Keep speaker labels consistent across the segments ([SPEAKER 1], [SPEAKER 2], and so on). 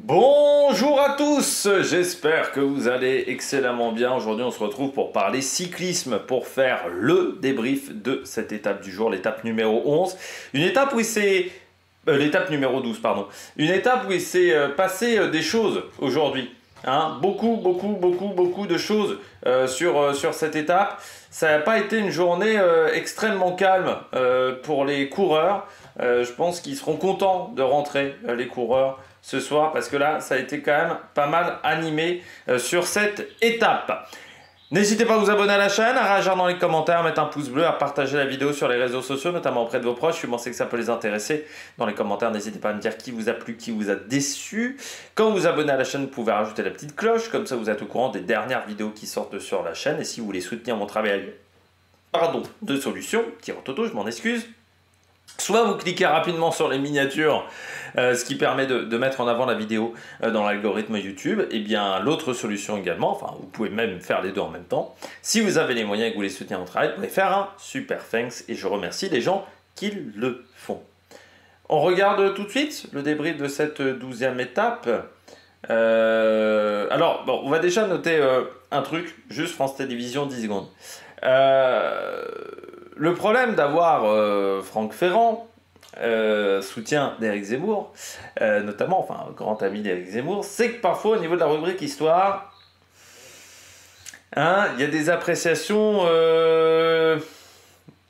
[SPEAKER 1] Bonjour à tous, j'espère que vous allez excellemment bien. Aujourd'hui on se retrouve pour parler cyclisme, pour faire le débrief de cette étape du jour, l'étape numéro 11. Une étape où il s'est... l'étape numéro 12, pardon. Une étape où il s'est passé des choses aujourd'hui. Hein, beaucoup de choses sur cette étape. Ça n'a pas été une journée extrêmement calme pour les coureurs. Je pense qu'ils seront contents de rentrer, les coureurs, ce soir, parce que là, ça a été quand même pas mal animé sur cette étape. N'hésitez pas à vous abonner à la chaîne, à réagir dans les commentaires, à mettre un pouce bleu, à partager la vidéo sur les réseaux sociaux, notamment auprès de vos proches. Je pensez que ça peut les intéresser. Dans les commentaires, n'hésitez pas à me dire qui vous a plu, qui vous a déçu. Quand vous vous abonnez à la chaîne, vous pouvez rajouter la petite cloche. Comme ça, vous êtes au courant des dernières vidéos qui sortent sur la chaîne. Et si vous voulez soutenir mon travail, de solutions, petit rototo, je m'en excuse. Soit vous cliquez rapidement sur les miniatures, ce qui permet de mettre en avant la vidéo dans l'algorithme YouTube. Et bien l'autre solution également, enfin vous pouvez même faire les deux en même temps. Si vous avez les moyens et que vous voulez soutenir mon travail, vous pouvez faire un super thanks et je remercie les gens qui le font. On regarde tout de suite le débrief de cette 12e étape. Alors, bon, on va déjà noter un truc, juste France Télévisions, 10 secondes. Le problème d'avoir Franck Ferrand, soutien d'Éric Zemmour, notamment, enfin, grand ami d'Éric Zemmour, c'est que parfois, au niveau de la rubrique Histoire, hein, il y a des appréciations, il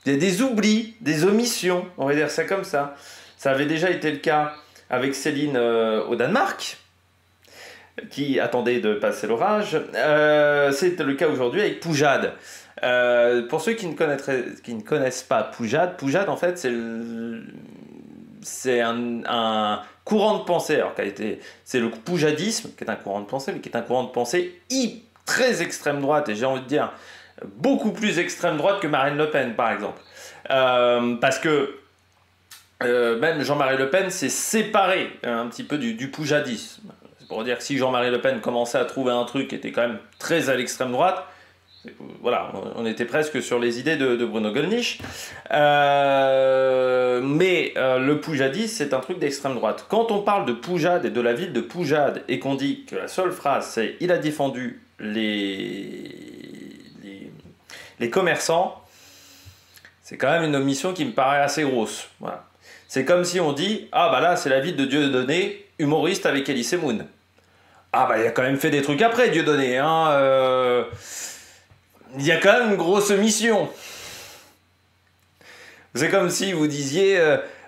[SPEAKER 1] y a des oublis, des omissions, on va dire ça comme ça. Ça avait déjà été le cas avec Céline au Danemark, qui attendait de passer l'orage. C'est le cas aujourd'hui avec Poujade. Pour ceux qui ne connaissent pas Poujade, Poujade en fait c'est un courant de pensée, alors c'est le poujadisme qui est un courant de pensée, mais qui est un courant de pensée très extrême droite, et j'ai envie de dire beaucoup plus extrême droite que Marine Le Pen par exemple. Parce que même Jean-Marie Le Pen s'est séparé un petit peu du poujadisme. C'est pour dire que si Jean-Marie Le Pen commençait à trouver un truc qui était quand même très à l'extrême droite, voilà, on était presque sur les idées de Bruno Gollnisch. Mais le poujadisme, c'est un truc d'extrême droite. Quand on parle de Poujade et de la ville de Poujade et qu'on dit que la seule phrase c'est « il a défendu les commerçants », c'est quand même une omission qui me paraît assez grosse. Voilà. C'est comme si on dit « ah bah là c'est la ville de Dieudonné, humoriste avec Elie Semoun ». Ah bah il a quand même fait des trucs après Dieudonné, hein il y a quand même une grosse mission. C'est comme si vous disiez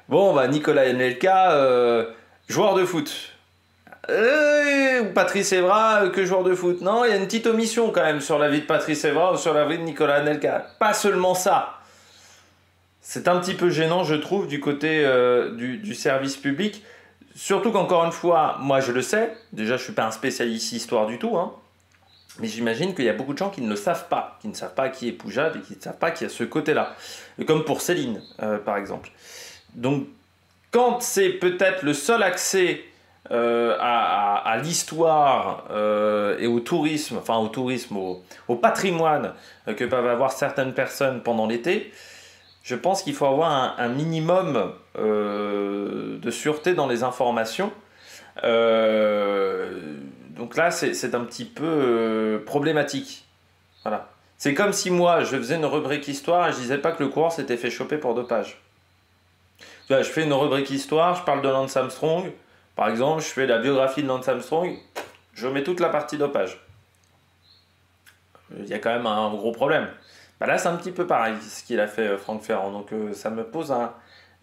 [SPEAKER 1] bon bah Nicolas Anelka, joueur de foot. Ou Patrice Evra, que joueur de foot. Non, il y a une petite omission quand même sur la vie de Patrice Evra ou sur la vie de Nicolas Anelka. Pas seulement ça. C'est un petit peu gênant, je trouve, du côté du service public. Surtout qu'encore une fois, moi je le sais, déjà je suis pas un spécialiste histoire du tout, hein. Mais j'imagine qu'il y a beaucoup de gens qui ne le savent pas, qui ne savent pas qui est Poujade et qui ne savent pas qu'il y a ce côté-là. Comme pour Céline, par exemple. Donc, quand c'est peut-être le seul accès à l'histoire et au tourisme, enfin au patrimoine que peuvent avoir certaines personnes pendant l'été, je pense qu'il faut avoir un minimum de sûreté dans les informations. Donc là, c'est un petit peu problématique. Voilà. C'est comme si moi, je faisais une rubrique histoire et je disais pas que le coureur s'était fait choper pour dopage. Tu vois, je fais une rubrique histoire, je parle de Lance Armstrong. Par exemple, je fais la biographie de Lance Armstrong, je mets toute la partie dopage. Il y a quand même un gros problème. Bah là, c'est un petit peu pareil, ce qu'il a fait Franck Ferrand. Donc ça me pose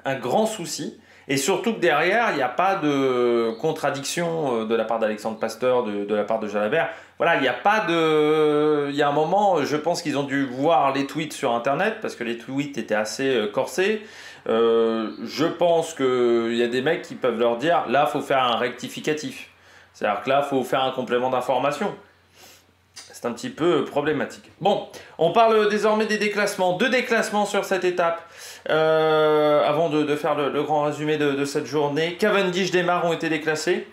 [SPEAKER 1] un grand souci. Et surtout que derrière, il n'y a pas de contradiction de la part d'Alexandre Pasteur, de la part de Jalabert. Voilà, il n'y a pas de... Il y a un moment, je pense qu'ils ont dû voir les tweets sur Internet, parce que les tweets étaient assez corsés. Je pense qu'il y a des mecs qui peuvent leur dire, là, il faut faire un rectificatif. C'est-à-dire que là, il faut faire un complément d'information. C'est un petit peu problématique. Bon, on parle désormais des déclassements. 2 déclassements sur cette étape. Avant de faire le grand résumé de cette journée. Cavendish, Démare ont été déclassés.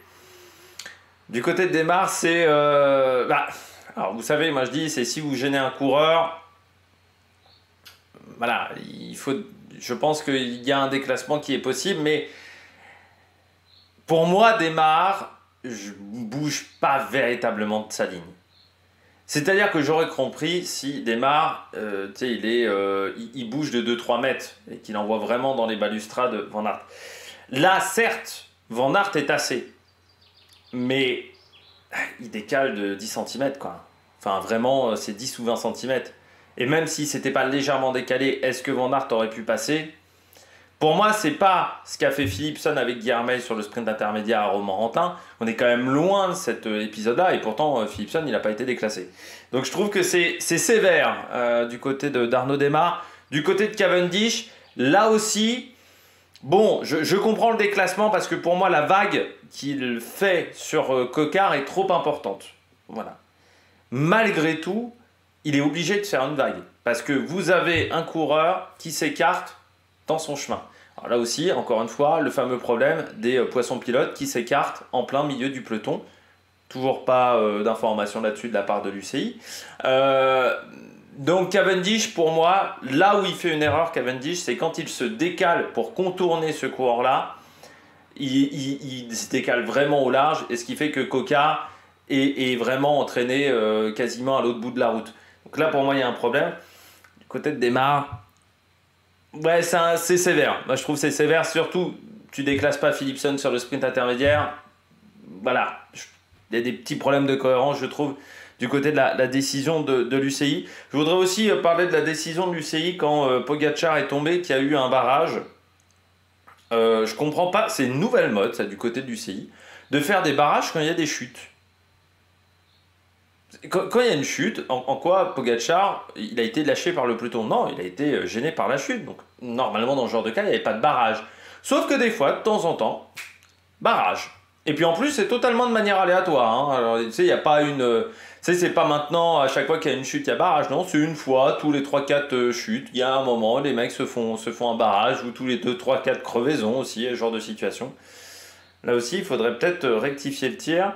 [SPEAKER 1] Du côté de Démare, c'est... alors vous savez, moi je dis, c'est si vous gênez un coureur, voilà, je pense qu'il y a un déclassement qui est possible, mais pour moi, Démare, je bouge pas véritablement de sa ligne. C'est-à-dire que j'aurais compris si Desmar, il bouge de 2-3 mètres et qu'il envoie vraiment dans les balustrades Van Aert. Là, certes, Van Aert est assez, mais il décale de 10 cm, quoi. Enfin, vraiment, c'est 10 ou 20 cm. Et même si c'était pas légèrement décalé, est-ce que Van Aert aurait pu passer? Pour moi, c'est pas ce qu'a fait Philipsen avec Guillermet sur le sprint intermédiaire à Romorantin. On est quand même loin de cet épisode-là, et pourtant, Philipsen, il n'a pas été déclassé. Donc je trouve que c'est sévère du côté d'Arnaud Démare. Du côté de Cavendish, là aussi, bon, je comprends le déclassement parce que pour moi, la vague qu'il fait sur Coquard est trop importante. Voilà. Malgré tout, il est obligé de faire une vague parce que vous avez un coureur qui s'écarte dans son chemin. Alors là aussi, encore une fois, le fameux problème des poissons pilotes qui s'écartent en plein milieu du peloton. Toujours pas d'informations là-dessus de la part de l'UCI. Donc Cavendish, pour moi, là où il fait une erreur, Cavendish, c'est quand il se décale pour contourner ce coureur-là, il se décale vraiment au large, et ce qui fait que Coca est vraiment entraîné quasiment à l'autre bout de la route. Donc là, pour moi, il y a un problème. Du côté de Desmar, ouais, c'est sévère. Moi, je trouve que c'est sévère. Surtout, tu déclasses pas Philipsen sur le sprint intermédiaire. Voilà. Il y a des petits problèmes de cohérence, je trouve, du côté de la décision de l'UCI. Je voudrais aussi parler de la décision de l'UCI quand Pogacar est tombé, qu'il y a eu un barrage. Je comprends pas, c'est une nouvelle mode, ça, du côté de l'UCI, de faire des barrages quand il y a des chutes. Quand il y a une chute, en quoi Pogacar, il a été lâché par le peloton? Non, il a été gêné par la chute. Donc, normalement, dans ce genre de cas, il n'y avait pas de barrage. Sauf que des fois, de temps en temps, barrage. Et puis en plus, c'est totalement de manière aléatoire. Hein. Alors, tu sais, il n'y a pas une... tu sais, c'est pas maintenant, à chaque fois qu'il y a une chute, il y a barrage. Non, c'est une fois, tous les 3-4 chutes. Il y a un moment, les mecs se font un barrage, ou tous les 2-3-4 crevaisons aussi, ce genre de situation. Là aussi, il faudrait peut-être rectifier le tir,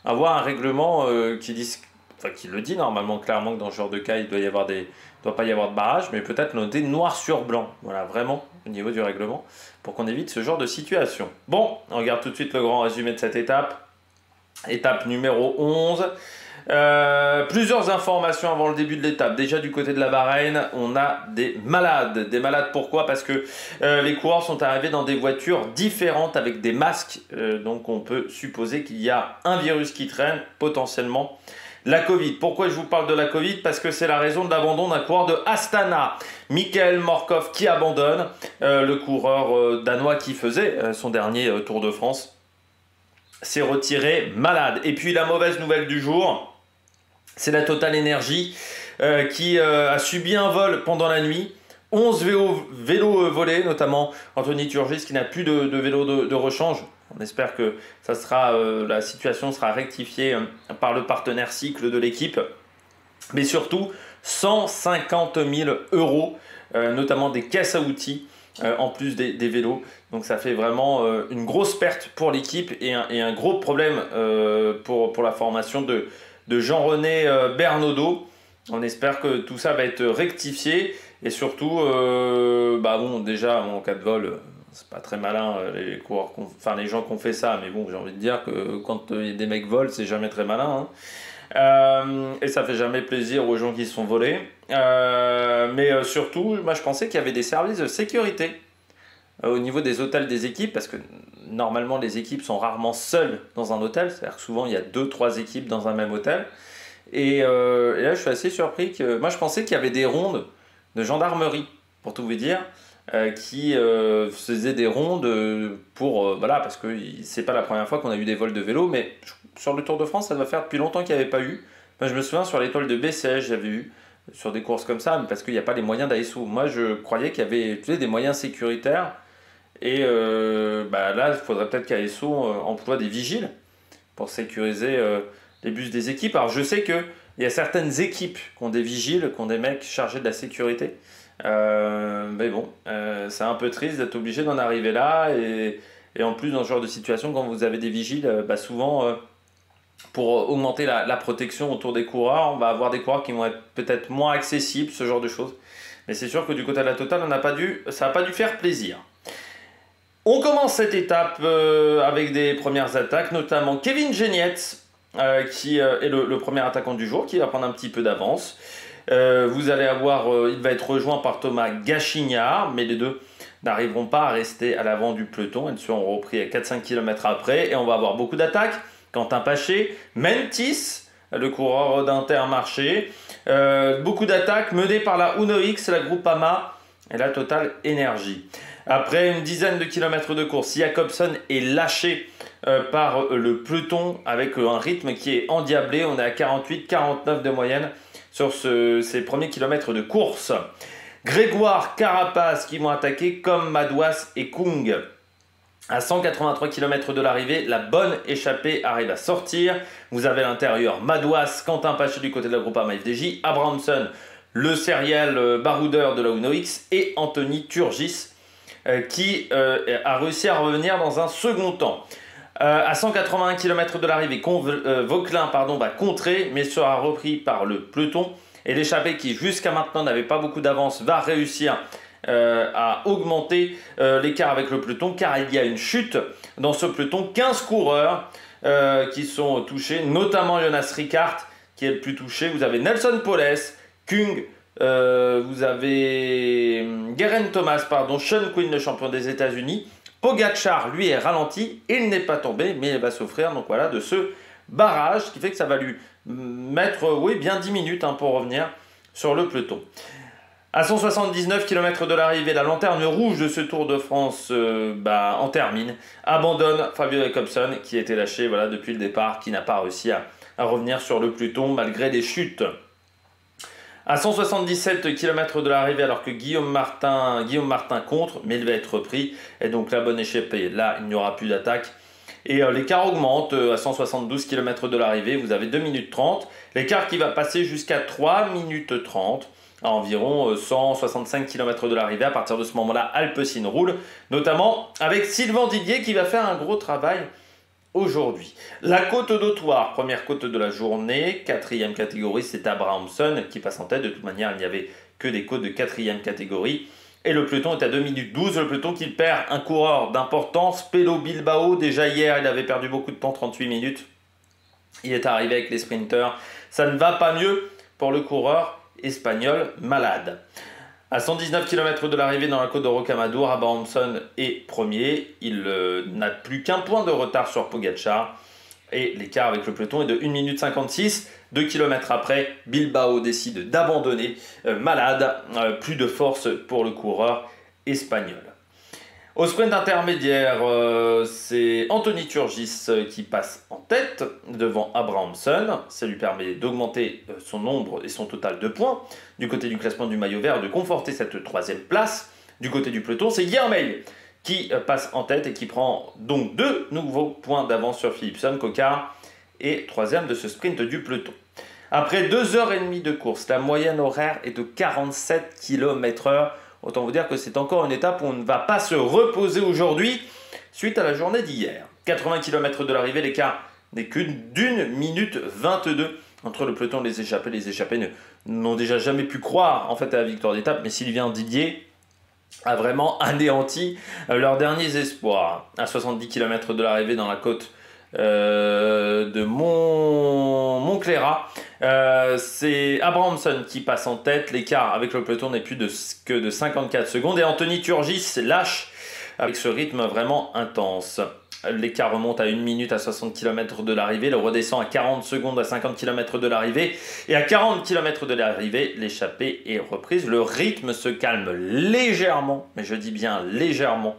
[SPEAKER 1] avoir un règlement qui le dit normalement clairement que dans ce genre de cas, il doit pas y avoir de barrage, mais peut-être noter noir sur blanc. Voilà, vraiment, au niveau du règlement, pour qu'on évite ce genre de situation. Bon, on regarde tout de suite le grand résumé de cette étape. Étape numéro 11. Plusieurs informations avant le début de l'étape. Déjà du côté de la Bahreïn, on a des malades. Des malades pourquoi? Parce que les coureurs sont arrivés dans des voitures différentes avec des masques. Donc on peut supposer qu'il y a un virus qui traîne, potentiellement la Covid. Pourquoi je vous parle de la Covid? Parce que c'est la raison de l'abandon d'un coureur de Astana, Michael Morkov, qui abandonne, le coureur danois qui faisait son dernier Tour de France. S'est retiré malade. Et puis la mauvaise nouvelle du jour, c'est la Total Energy qui a subi un vol pendant la nuit. 11 vélos volés, notamment Anthony Turgis qui n'a plus de vélo de rechange. On espère que la situation sera rectifiée par le partenaire cycle de l'équipe. Mais surtout, 150 000 €, notamment des caisses à outils, en plus des vélos. Donc ça fait vraiment une grosse perte pour l'équipe et un gros problème pour la formation de Jean-René Bernaudot. On espère que tout ça va être rectifié et surtout, déjà en cas de vol, c'est pas très malin les gens qui ont fait ça, mais bon, j'ai envie de dire que quand des mecs volent, c'est jamais très malin. Hein. Et ça fait jamais plaisir aux gens qui se font voler. Mais surtout, moi je pensais qu'il y avait des services de sécurité au niveau des hôtels des équipes, parce que normalement les équipes sont rarement seules dans un hôtel, c'est-à-dire que souvent il y a 2-3 équipes dans un même hôtel. Et là je suis assez surpris que... Moi je pensais qu'il y avait des rondes de gendarmerie, pour tout vous dire, qui faisaient des rondes parce que c'est pas la première fois qu'on a eu des vols de vélo, mais sur le Tour de France ça doit faire depuis longtemps qu'il n'y avait pas eu. Moi je me souviens sur l'étoile de BCS, j'avais eu sur des courses comme ça, mais parce qu'il n'y a pas les moyens d'ASO. Moi je croyais qu'il y avait des moyens sécuritaires, et là il faudrait peut-être qu'ASO emploie des vigiles pour sécuriser les bus des équipes. Alors je sais qu'il y a certaines équipes qui ont des vigiles, qui ont des mecs chargés de la sécurité. Mais bon, c'est un peu triste d'être obligé d'en arriver là. Et en plus, dans ce genre de situation, quand vous avez des vigiles, souvent, pour augmenter la protection autour des coureurs, on va avoir des coureurs qui vont être peut-être moins accessibles, ce genre de choses. Mais c'est sûr que du côté de la Total, ça n'a pas dû faire plaisir. On commence cette étape avec des premières attaques, notamment Kevin Genietz, qui est le premier attaquant du jour, qui va prendre un petit peu d'avance. Vous allez avoir, il va être rejoint par Thomas Gachignard, mais les deux n'arriveront pas à rester à l'avant du peloton. Ils seront repris à 4-5 km après, et on va avoir beaucoup d'attaques. Quentin Paché, Mentis, le coureur d'Intermarché, beaucoup d'attaques menées par la Uno X, la Groupama et la Total Energy. Après une dizaine de kilomètres de course, Jacobsen est lâché par le peloton avec un rythme qui est endiablé. On est à 48-49 de moyenne sur ces premiers kilomètres de course. Grégoire, Carapace qui vont attaquer comme Madouas et Kung. À 183 km de l'arrivée, la bonne échappée arrive à sortir. Vous avez à l'intérieur Madouas, Quentin Paché du côté de la Groupama FDJ, Abramson, le serial baroudeur de la Uno X, et Anthony Turgis qui a réussi à revenir dans un second temps. À 181 km de l'arrivée, Vauquelin va contrer, mais sera repris par le peloton. Et l'échappée qui jusqu'à maintenant n'avait pas beaucoup d'avance va réussir à augmenter l'écart avec le peloton, car il y a une chute dans ce peloton. 15 coureurs qui sont touchés, notamment Jonas Ricard qui est le plus touché. Vous avez Nelson Poles, Kung, vous avez Geraint Thomas, Sean Quinn, le champion des États-Unis. Pogacar, lui, est ralenti. Il n'est pas tombé, mais il va souffrir donc voilà, de ce barrage, ce qui fait que ça va lui mettre bien 10 minutes pour revenir sur le peloton. À 179 km de l'arrivée, la lanterne rouge de ce Tour de France en termine. Abandonne Fabio Jacobsen, qui était lâché depuis le départ, qui n'a pas réussi à revenir sur le peloton malgré des chutes. À 177 km de l'arrivée, alors que Guillaume Martin contre, mais il va être repris. Et donc la bonne échappée, là, il n'y aura plus d'attaque. Et l'écart augmente à 172 km de l'arrivée. Vous avez 2 minutes 30. L'écart qui va passer jusqu'à 3 minutes 30. À environ 165 km de l'arrivée. À partir de ce moment-là, Alpecin roule, notamment avec Sylvain Didier qui va faire un gros travail aujourd'hui. La côte d'Autoire, première côte de la journée, 4e catégorie, c'est Abrahamson qui passe en tête. De toute manière, il n'y avait que des côtes de 4e catégorie. Et le peloton est à 2 minutes 12. Le peloton qui perd un coureur d'importance, Pello Bilbao. Déjà hier, il avait perdu beaucoup de temps, 38 minutes. Il est arrivé avec les sprinters. Ça ne va pas mieux pour le coureur espagnol malade. À 119 km de l'arrivée dans la côte de Rocamadour, Abrahamson est premier. Il n'a plus qu'un point de retard sur Pogacar. Et l'écart avec le peloton est de 1 minute 56. 2 km après, Bilbao décide d'abandonner. Malade, plus de force pour le coureur espagnol. Au sprint intermédiaire, c'est Anthony Turgis qui passe en tête devant Abrahamson. Ça lui permet d'augmenter son nombre et son total de points. Du côté du classement du maillot vert, de conforter cette 3e place. Du côté du peloton, c'est Guillermeil qui passe en tête et qui prend donc 2 nouveaux points d'avance sur Philipsen. Coquard est 3e de ce sprint du peloton. Après 2h30 de course, la moyenne horaire est de 47 km/h. Autant vous dire que c'est encore une étape où on ne va pas se reposer aujourd'hui suite à la journée d'hier. 80 km de l'arrivée, l'écart n'est que d'1 minute 22 entre le peloton et les échappés. Les échappés n'ont déjà jamais pu croire en fait à la victoire d'étape, mais Sylvain Didier a vraiment anéanti leurs derniers espoirs. À 70 km de l'arrivée dans la côte de Montcléra, c'est Abrahamson qui passe en tête. L'écart avec le peloton n'est plus que de 54 secondes et Anthony Turgis lâche avec ce rythme vraiment intense. L'écart remonte à 1 minute à 60 km de l'arrivée, le redescend à 40 secondes à 50 km de l'arrivée et à 40 km de l'arrivée, l'échappée est reprise. Le rythme se calme légèrement, mais je dis bien légèrement.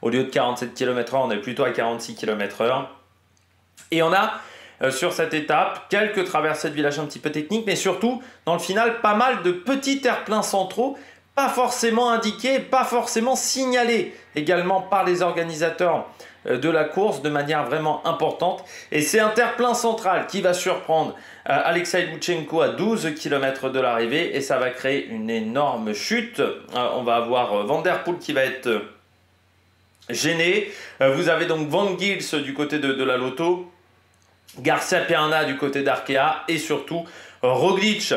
[SPEAKER 1] Au lieu de 47 km/h, on est plutôt à 46 km/h. Et on a sur cette étape quelques traversées de village un petit peu techniques, mais surtout dans le final pas mal de petits terre-pleins centraux, pas forcément indiqués, pas forcément signalés également par les organisateurs de la course de manière vraiment importante. Et c'est un terre-plein central qui va surprendre Alexei Loutchenko à 12 km de l'arrivée et ça va créer une énorme chute. On va avoir Van Der Poel qui va être gêné. Vous avez donc Van Gils du côté de la Lotto, Garcia Perna du côté d'Arkea et surtout Roglic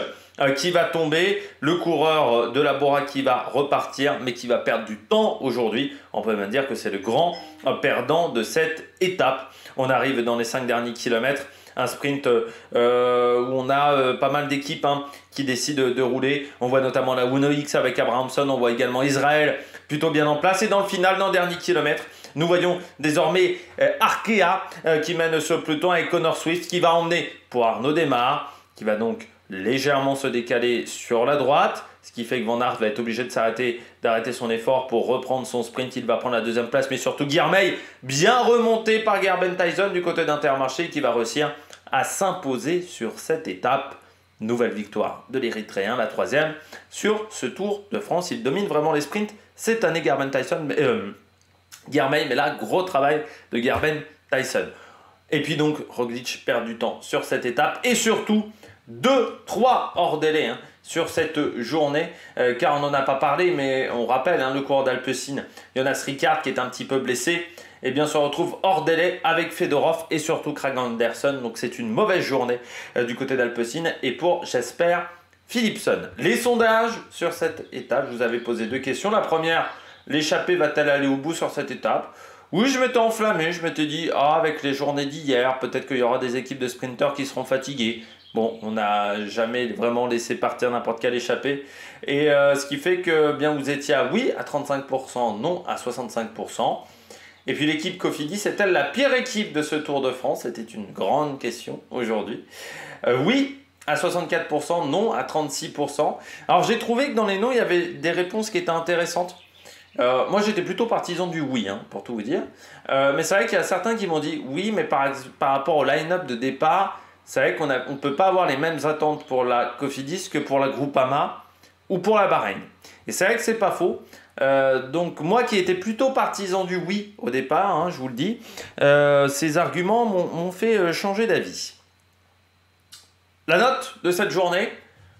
[SPEAKER 1] qui va tomber, le coureur de la Bora qui va repartir, mais qui va perdre du temps aujourd'hui. On peut même dire que c'est le grand perdant de cette étape. On arrive dans les 5 derniers kilomètres, un sprint où on a pas mal d'équipes qui décident de rouler. On voit notamment la Uno X avec Abrahamson, on voit également Israël plutôt bien en place. Et dans le final, dans le dernier kilomètre, nous voyons désormais Arkea qui mène ce peloton avec Connor Swift qui va emmener pour Arnaud Démare, qui va donc légèrement se décaler sur la droite, ce qui fait que Van Aert va être obligé de d'arrêter son effort pour reprendre son sprint. Il va prendre la deuxième place, mais surtout Guilherme, bien remonté par Gerben Tyson du côté d'Intermarché, qui va réussir à s'imposer sur cette étape. Nouvelle victoire de l'Érythréen, la 3e sur ce Tour de France. Il domine vraiment les sprints cette année, Gerben Tyson, Guilherme, mais là, gros travail de Gerben Tyson. Et puis donc, Roglic perd du temps sur cette étape, et surtout 2-3 hors délai sur cette journée, car on n'en a pas parlé, mais on rappelle le coureur d'Alpecin, Jonas Ricard, qui est un petit peu blessé, et bien se retrouve hors délai avec Fedorov et surtout Craig Anderson. Donc c'est une mauvaise journée du côté d'Alpecin et pour, j'espère, Philipsen. Les sondages sur cette étape, je vous avais posé 2 questions. La première, l'échappée va-t-elle aller au bout sur cette étape? Oui, je m'étais enflammé, je m'étais dit, avec les journées d'hier, peut-être qu'il y aura des équipes de sprinteurs qui seront fatiguées. Bon, on n'a jamais vraiment laissé partir n'importe quelle échappée. Et ce qui fait que bien vous étiez à oui à 35%, non à 65%. Et puis l'équipe Cofidis est-elle la pire équipe de ce Tour de France? C'était une grande question aujourd'hui. Oui à 64%, non à 36%. Alors j'ai trouvé que dans les noms, il y avait des réponses qui étaient intéressantes. Moi j'étais plutôt partisan du oui, pour tout vous dire. Mais c'est vrai qu'il y a certains qui m'ont dit oui, mais par rapport au line-up de départ, c'est vrai qu'on ne peut pas avoir les mêmes attentes pour la Cofidis que pour la Groupama ou pour la Bahreïn. Et c'est vrai que c'est pas faux. Donc moi qui étais plutôt partisan du oui au départ, je vous le dis, ces arguments m'ont fait changer d'avis. La note de cette journée,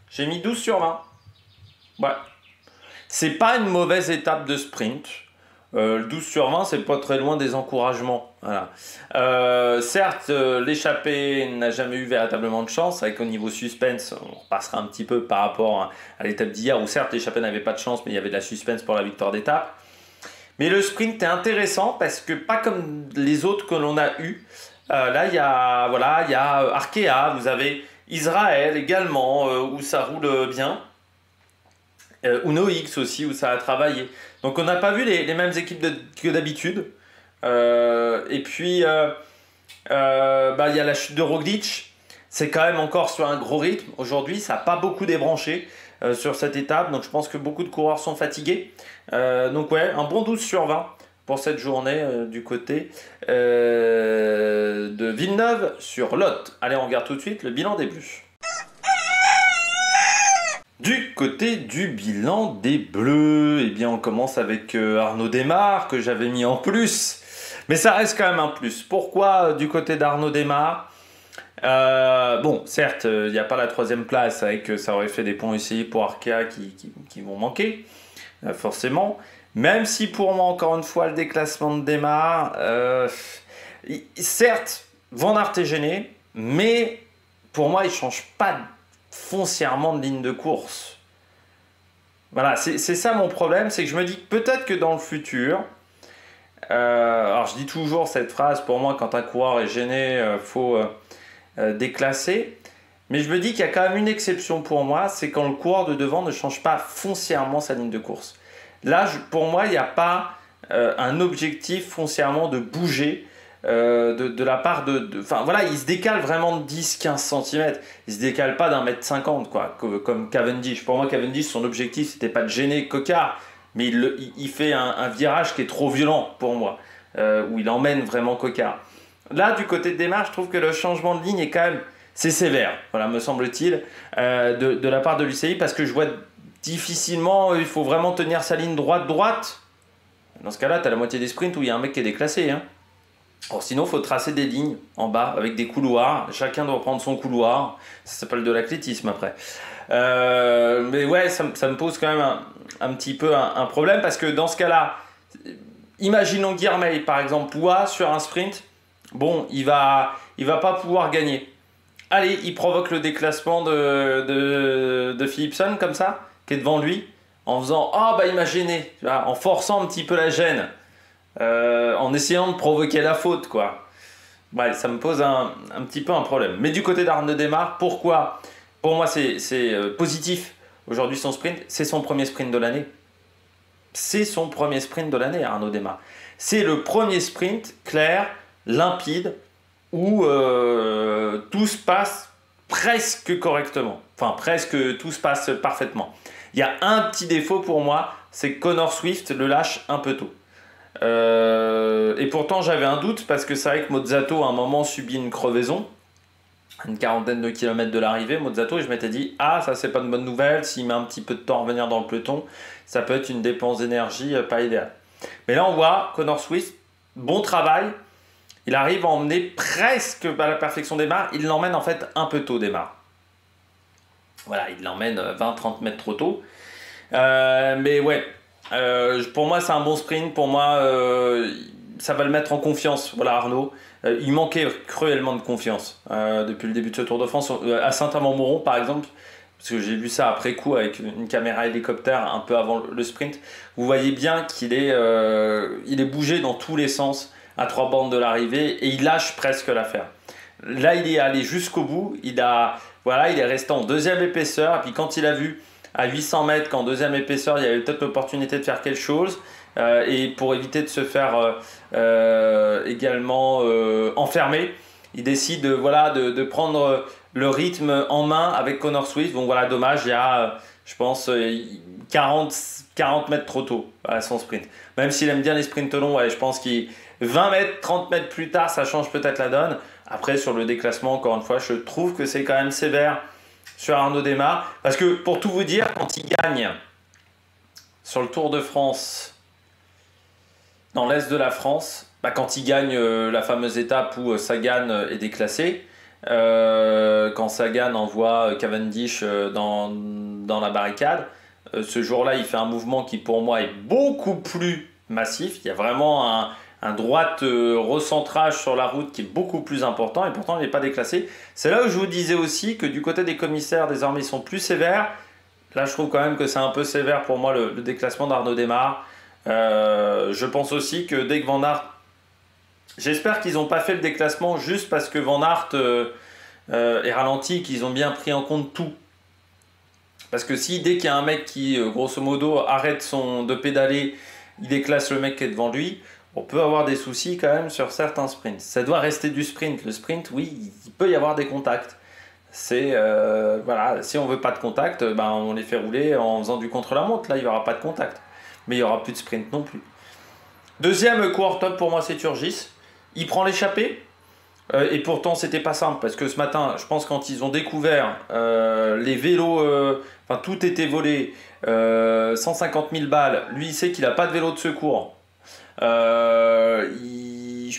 [SPEAKER 1] j'ai mis 12 sur 20. Ouais. C'est pas une mauvaise étape de sprint. Le 12 sur 20, c'est pas très loin des encouragements. Voilà. Certes, l'échappée n'a jamais eu véritablement de chance, avec au niveau suspense, on repassera un petit peu par rapport à l'étape d'hier, où certes l'échappée n'avait pas de chance, mais il y avait de la suspense pour la victoire d'étape. Mais le sprint est intéressant parce que pas comme les autres que l'on a eu. Là, il y a Arkea, vous avez Israël également, où ça roule bien. Uno X aussi, où ça a travaillé. Donc on n'a pas vu les mêmes équipes que d'habitude. Et puis, il y a la chute de Roglic. C'est quand même encore sur un gros rythme. Aujourd'hui, ça n'a pas beaucoup débranché sur cette étape. Donc je pense que beaucoup de coureurs sont fatigués. Donc ouais, un bon 12 sur 20 pour cette journée du côté de Villeneuve sur Lot. Allez, on regarde tout de suite le bilan des Bleus. Du côté du bilan des Bleus, eh bien on commence avec Arnaud Démare que j'avais mis en plus. Mais ça reste quand même un plus. Pourquoi du côté d'Arnaud Démare? Bon, certes, il n'y a pas la 3e place, avec ça aurait fait des points UCI pour Arkea qui vont manquer, forcément. Même si pour moi, encore une fois, le déclassement de Démare, certes, Van Aert est gêné, mais pour moi, il ne change pas foncièrement de ligne de course. Voilà, c'est ça mon problème, c'est que je me dis que peut-être que dans le futur, alors je dis toujours cette phrase, pour moi quand un coureur est gêné, faut déclasser, mais je me dis qu'il y a quand même une exception pour moi, c'est quand le coureur de devant ne change pas foncièrement sa ligne de course. Là, pour moi, il n'y a pas un objectif foncièrement de bouger de la part enfin voilà, il se décale vraiment de 10-15 cm. Il se décale pas d'un mètre 50 quoi, comme Cavendish. Pour moi, Cavendish, son objectif, c'était pas de gêner Coquard, mais il fait un virage qui est trop violent pour moi, où il emmène vraiment Coquard. Là, du côté de Démare, je trouve que le changement de ligne est quand même, c'est sévère, voilà, me semble-t-il, de la part de l'UCI, parce que je vois difficilement, il faut vraiment tenir sa ligne droite. Dans ce cas-là, tu as la moitié des sprints où il y a un mec qui est déclassé, Alors, sinon, il faut tracer des lignes en bas avec des couloirs. Chacun doit prendre son couloir. Ça s'appelle de l'athlétisme après. Mais ouais, ça me pose quand même un petit peu un problème parce que dans ce cas-là, imaginons Guilherme par exemple, Poua sur un sprint. Bon, il va pas pouvoir gagner. Allez, il provoque le déclassement de Philipsen comme ça, qui est devant lui, en faisant ah bah il m'a gêné, tu vois, en forçant un petit peu la gêne, en essayant de provoquer la faute quoi. Ouais, ça me pose un petit peu un problème. Mais du côté d'Arnaud Démare, pourquoi? Pour moi c'est positif aujourd'hui son sprint, c'est son premier sprint de l'année. C'est son premier sprint de l'année Arnaud Démare. C'est le premier sprint clair, limpide, où tout se passe presque correctement. Enfin, presque tout se passe parfaitement. Il y a un petit défaut pour moi, c'est que Connor Swift le lâche un peu tôt. Et pourtant, j'avais un doute parce que c'est vrai que Mozzato, à un moment, subit une crevaison. Une quarantaine de kilomètres de l'arrivée, Mozzato, et je m'étais dit, ah, ça, c'est pas une bonne nouvelle. S'il met un petit peu de temps à revenir dans le peloton, ça peut être une dépense d'énergie pas idéale. Mais là, on voit Connor Swift, bon travail. Il arrive à emmener presque à la perfection Démare. Il l'emmène en fait un peu tôt Démare. Voilà, il l'emmène 20-30 mètres trop tôt. Mais ouais, pour moi c'est un bon sprint. Pour moi, ça va le mettre en confiance. Voilà Arnaud. Il manquait cruellement de confiance depuis le début de ce Tour de France. À Saint-Amand-Montrond par exemple, parce que j'ai vu ça après coup avec une caméra hélicoptère un peu avant le sprint. Vous voyez bien qu'il est, il est bougé dans tous les sens à 3 bandes de l'arrivée et il lâche presque l'affaire. Là, il est allé jusqu'au bout. Il est resté en deuxième épaisseur. Et puis quand il a vu à 800 mètres qu'en deuxième épaisseur, il y avait peut-être l'opportunité de faire quelque chose, et pour éviter de se faire également enfermer, il décide de prendre le rythme en main avec Connor Swift. Bon voilà, dommage, il y a, je pense, 40 mètres trop tôt à son sprint. Même s'il aime bien les sprints longs, ouais, je pense qu'il 20 mètres, 30 mètres plus tard, ça change peut-être la donne. Après, sur le déclassement, encore une fois, je trouve que c'est quand même sévère sur Arnaud Démare. Parce que, pour tout vous dire, quand il gagne sur le Tour de France, dans l'Est de la France, quand il gagne la fameuse étape où Sagan est déclassé, quand Sagan envoie Cavendish dans la barricade, ce jour-là, il fait un mouvement qui, pour moi, est beaucoup plus massif. Il y a vraiment un droit recentrage sur la route qui est beaucoup plus important et pourtant il n'est pas déclassé. C'est là où je vous disais aussi que du côté des commissaires, désormais ils sont plus sévères. Là je trouve quand même que c'est un peu sévère pour moi le déclassement d'Arnaud Démare. Je pense aussi que dès que Van Aert, j'espère qu'ils n'ont pas fait le déclassement juste parce que Van Aert est ralenti, qu'ils ont bien pris en compte tout. Parce que si dès qu'il y a un mec qui grosso modo arrête de pédaler, il déclasse le mec qui est devant lui, on peut avoir des soucis quand même sur certains sprints. Ça doit rester du sprint. Le sprint, oui, il peut y avoir des contacts. Voilà, si on veut pas de contact, on les fait rouler en faisant du contre-la-montre. Là, il n'y aura pas de contact. Mais il n'y aura plus de sprint non plus. Deuxième coureur top pour moi, c'est Turgis. Il prend l'échappée. Et pourtant, c'était pas simple. Parce que ce matin, je pense quand ils ont découvert les vélos, tout était volé. 150 000 balles. Lui, il sait qu'il n'a pas de vélo de secours. Je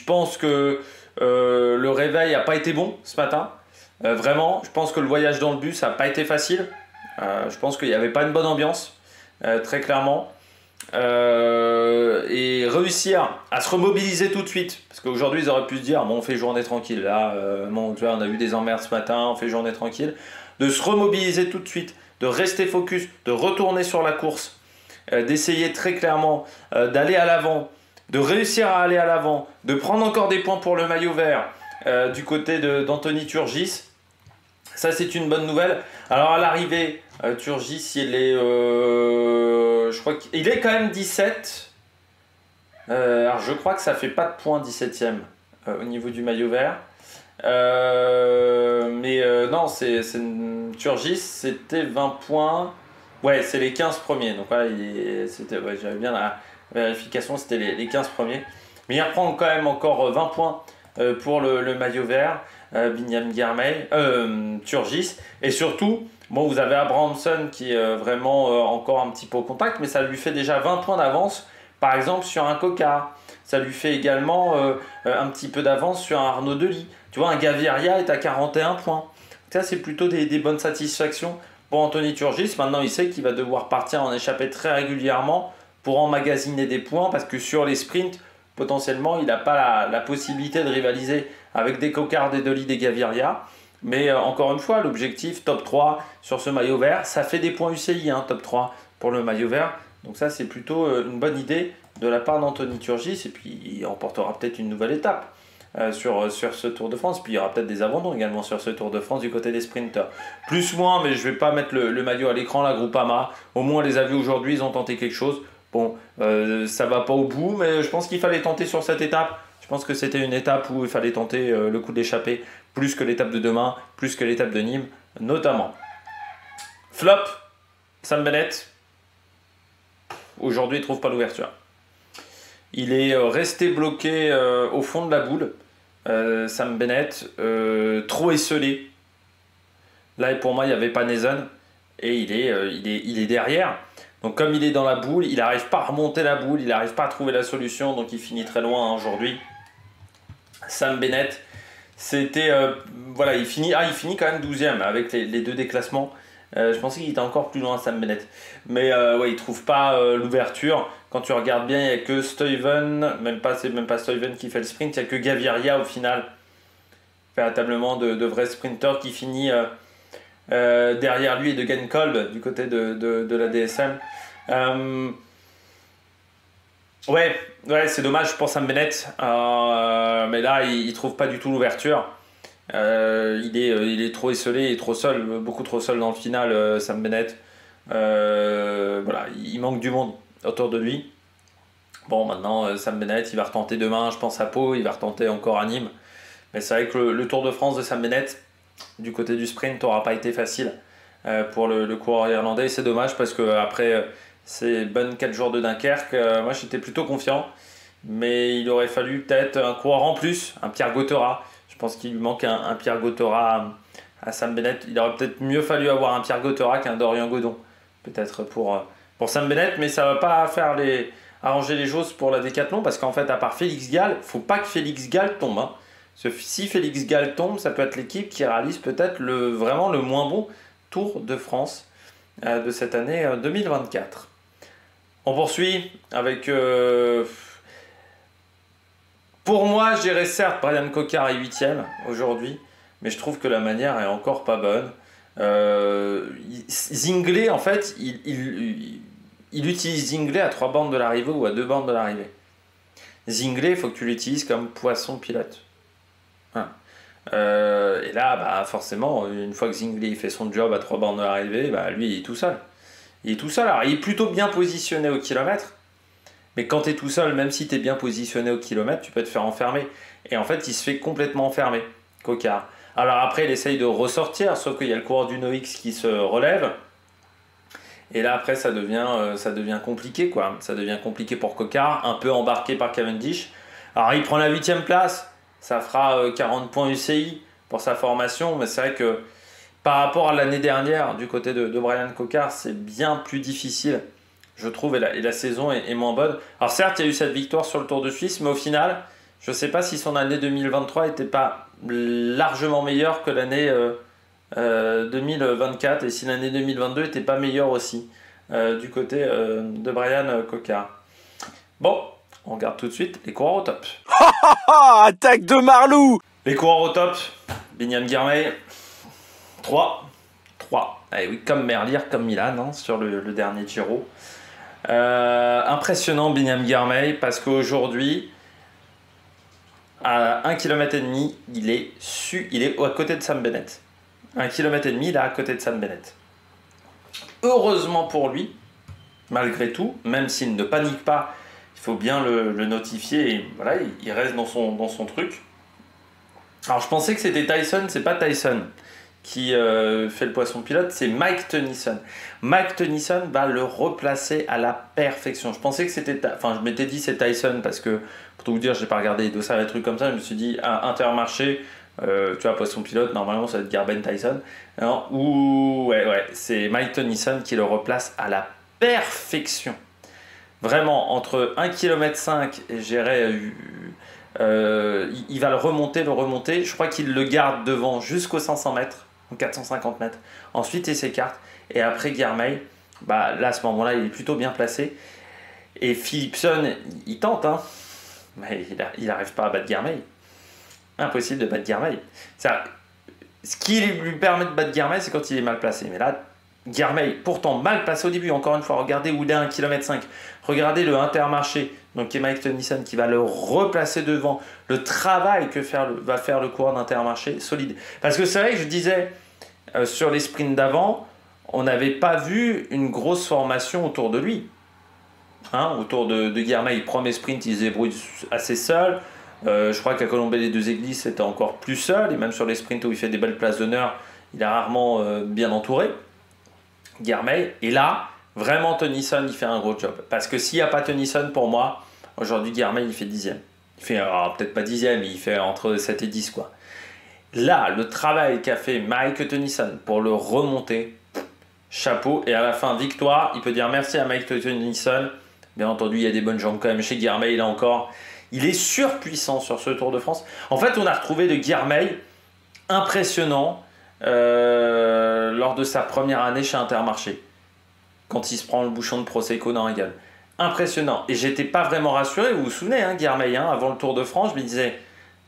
[SPEAKER 1] pense que le réveil n'a pas été bon ce matin. Vraiment, je pense que le voyage dans le bus n'a pas été facile. Je pense qu'il n'y avait pas une bonne ambiance, très clairement. Et réussir à se remobiliser tout de suite. Parce qu'aujourd'hui, ils auraient pu se dire bon, on fait journée tranquille. Là, tu vois, on a eu des emmerdes ce matin, on fait journée tranquille. De se remobiliser tout de suite, de rester focus, de retourner sur la course, d'essayer très clairement d'aller à l'avant, de réussir à aller à l'avant, de prendre encore des points pour le maillot vert du côté d'Anthony Turgis. Ça, c'est une bonne nouvelle. Alors, à l'arrivée, Turgis, il est, je crois qu'il est quand même 17. Alors, je crois que ça fait pas de points 17e au niveau du maillot vert. Non, Turgis, c'était 20 points. Ouais, c'est les 15 premiers. Donc, voilà, j'avais bien la vérification, c'était les 15 premiers. Mais il reprend quand même encore 20 points pour le maillot vert. Binyam Girmay, Turgis. Et surtout, bon, vous avez Abrahamson qui est vraiment encore un petit peu au contact, mais ça lui fait déjà 20 points d'avance, par exemple, sur un Cocard. Ça lui fait également un petit peu d'avance sur un Arnaud Delis. Tu vois, un Gaviria est à 41 points. Ça, c'est plutôt des bonnes satisfactions pour Anthony Turgis. Maintenant, il sait qu'il va devoir partir en échappée très régulièrement pour emmagasiner des points, parce que sur les sprints, potentiellement, il n'a pas la possibilité de rivaliser avec des Cocards, des Delis, des Gaviria. Mais encore une fois, l'objectif top 3 sur ce maillot vert, ça fait des points UCI, hein, top 3 pour le maillot vert. Donc ça, c'est plutôt une bonne idée de la part d'Anthony Turgis. Et puis, il remportera peut-être une nouvelle étape sur ce Tour de France. Puis, il y aura peut-être des abandons également sur ce Tour de France du côté des sprinters. Plus ou moins, mais je ne vais pas mettre le maillot à l'écran, la Groupama. Au moins, on les a vus aujourd'hui, ils ont tenté quelque chose. Bon, ça va pas au bout, mais je pense qu'il fallait tenter sur cette étape. Je pense que c'était une étape où il fallait tenter le coup de l'échappée, plus que l'étape de demain, plus que l'étape de Nîmes, notamment. Flop, Sam Bennett. Aujourd'hui, il ne trouve pas l'ouverture. Il est resté bloqué au fond de la boule. Sam Bennett, trop esselé. Là, pour moi, il n'y avait pas Nason. Et il est derrière. Donc comme il est dans la boule, il n'arrive pas à remonter la boule, il n'arrive pas à trouver la solution, donc il finit très loin hein, aujourd'hui. Sam Bennett, c'était... voilà, il finit quand même 12e avec les deux déclassements. Je pensais qu'il était encore plus loin, Sam Bennett. Mais ouais, il ne trouve pas l'ouverture. Quand tu regardes bien, il n'y a que Stuyven, c'est même pas Stuyven qui fait le sprint, il n'y a que Gaviria au final. Véritablement de vrais sprinters qui finit... derrière lui et de Genkolb du côté de la DSM. Ouais, c'est dommage pour Sam Bennett, mais là il trouve pas du tout l'ouverture. Il est trop esselé, il est trop seul, beaucoup trop seul dans le final, Sam Bennett. Voilà, il manque du monde autour de lui. Bon, maintenant Sam Bennett, il va retenter demain, je pense à Pau, il va retenter encore à Nîmes. Mais c'est vrai que le Tour de France de Sam Bennett, du côté du sprint, n'aura pas été facile pour le coureur irlandais. C'est dommage parce qu'après ces bonnes 4 jours de Dunkerque, moi j'étais plutôt confiant. Mais il aurait fallu peut-être un coureur en plus, un Pierre Gauthera. Je pense qu'il lui manque un Pierre Gauthera à Sam Bennett. Il aurait peut-être mieux fallu avoir un Pierre Gauthera qu'un Dorian Godon. Peut-être pour Sam Bennett, mais ça ne va pas faire arranger les choses pour la Décathlon parce qu'en fait, à part Félix Gall, il ne faut pas que Félix Gall tombe. Hein. Si Félix Gall tombe, ça peut être l'équipe qui réalise peut-être vraiment le moins bon Tour de France de cette année 2024. On poursuit avec... pour moi, je dirais certes, Bryan Coquard est 8ème aujourd'hui, mais je trouve que la manière est encore pas bonne. Zinglé, en fait, il utilise Zinglé à 3 bornes de l'arrivée ou à 2 bornes de l'arrivée. Zinglé, il faut que tu l'utilises comme poisson pilote. Hein. Et là, bah, forcément, une fois que Zinglé fait son job à 3 bornes de l'arrivée, bah, lui, il est tout seul. Il est tout seul. Alors, il est plutôt bien positionné au kilomètre. Mais quand tu es tout seul, même si tu es bien positionné au kilomètre, tu peux te faire enfermer. Et en fait, il se fait complètement enfermer, Coquard. Alors après, il essaye de ressortir, sauf qu'il y a le coureur du NOX qui se relève. Et là, après, ça devient compliqué, quoi. Ça devient compliqué pour Coquard, un peu embarqué par Cavendish. Alors, il prend la 8ème place. Ça fera 40 points UCI pour sa formation. Mais c'est vrai que par rapport à l'année dernière, du côté de Bryan Coquard, c'est bien plus difficile. Je trouve, et la saison est moins bonne. Alors certes, il y a eu cette victoire sur le Tour de Suisse, mais au final, je ne sais pas si son année 2023 n'était pas largement meilleure que l'année 2024, et si l'année 2022 n'était pas meilleure aussi, du côté de Bryan Coquard. Bon, on regarde tout de suite les coureurs au top.
[SPEAKER 2] Attaque de Marlou.
[SPEAKER 1] Les coureurs au top, Biniam Girmay, 3. Allez, oui, comme Merlier, comme Milan, hein, sur le dernier Giro. Impressionnant Biniam Girmay parce qu'aujourd'hui à 1,5 km il est à côté de Sam Bennett. 1,5 km il est à côté de Sam Bennett. Heureusement pour lui, malgré tout, même s'il ne panique pas, il faut bien le notifier et voilà, il reste dans son truc. Alors je pensais que c'était Tyson, c'est pas Tyson qui fait le poisson pilote, c'est Mike Tennyson. Mike Tennyson va le replacer à la perfection. Je pensais que c'était... Enfin, je m'étais dit c'est Tyson parce que, pour tout vous dire, j'ai pas regardé les dossards et des trucs comme ça. Je me suis dit, Intermarché, tu vois, poisson pilote, normalement ça va être Garben Tyson. Ouais, c'est Mike Tennyson qui le replace à la perfection. Vraiment, entre 1,5 km et j'irais... il va le remonter. Je crois qu'il le garde devant jusqu'aux 500 mètres. 450 mètres. Ensuite, il s'écarte. Et après, Girmay, bah, là, à ce moment-là, il est plutôt bien placé. Et Philipson, il tente, hein, mais il n'arrive pas à battre Girmay. Impossible de battre Girmay. ce qui lui permet de battre Guermey, c'est quand il est mal placé. Mais là, Guermey, pourtant mal placé au début, encore une fois, regardez où il est à 1,5 km. Regardez le Intermarché, donc qui est Mike Tennyson, qui va le replacer devant. Le travail que va faire le coureur d'Intermarché, solide. Parce que c'est vrai que je disais, sur les sprints d'avant, on n'avait pas vu une grosse formation autour de lui. Autour de Guermey, premier sprint, il se débrouille assez seul. Je crois qu'à Colombey-les-Deux-Églises, c'était encore plus seul. Et même sur les sprints où il fait des belles places d'honneur, il est rarement bien entouré. Guermey. Et là, vraiment, Tennyson, il fait un gros job. Parce que s'il n'y a pas Tennyson, pour moi, aujourd'hui, Guermey, il fait 10e. Il fait, peut-être pas 10e, mais il fait entre 7 et 10, quoi. Là, le travail qu'a fait Mike Tennyson pour le remonter, chapeau. Et à la fin, victoire. Il peut dire merci à Mike Tennyson. Bien entendu, il y a des bonnes jambes quand même chez Guermey, là encore. Il est surpuissant sur ce Tour de France. En fait, on a retrouvé de Guermey impressionnant lors de sa première année chez Intermarché. Quand il se prend le bouchon de Prosecco dans la gueule. Impressionnant. Et j'étais pas vraiment rassuré. Vous vous souvenez, Guermey, avant le Tour de France, je me disais,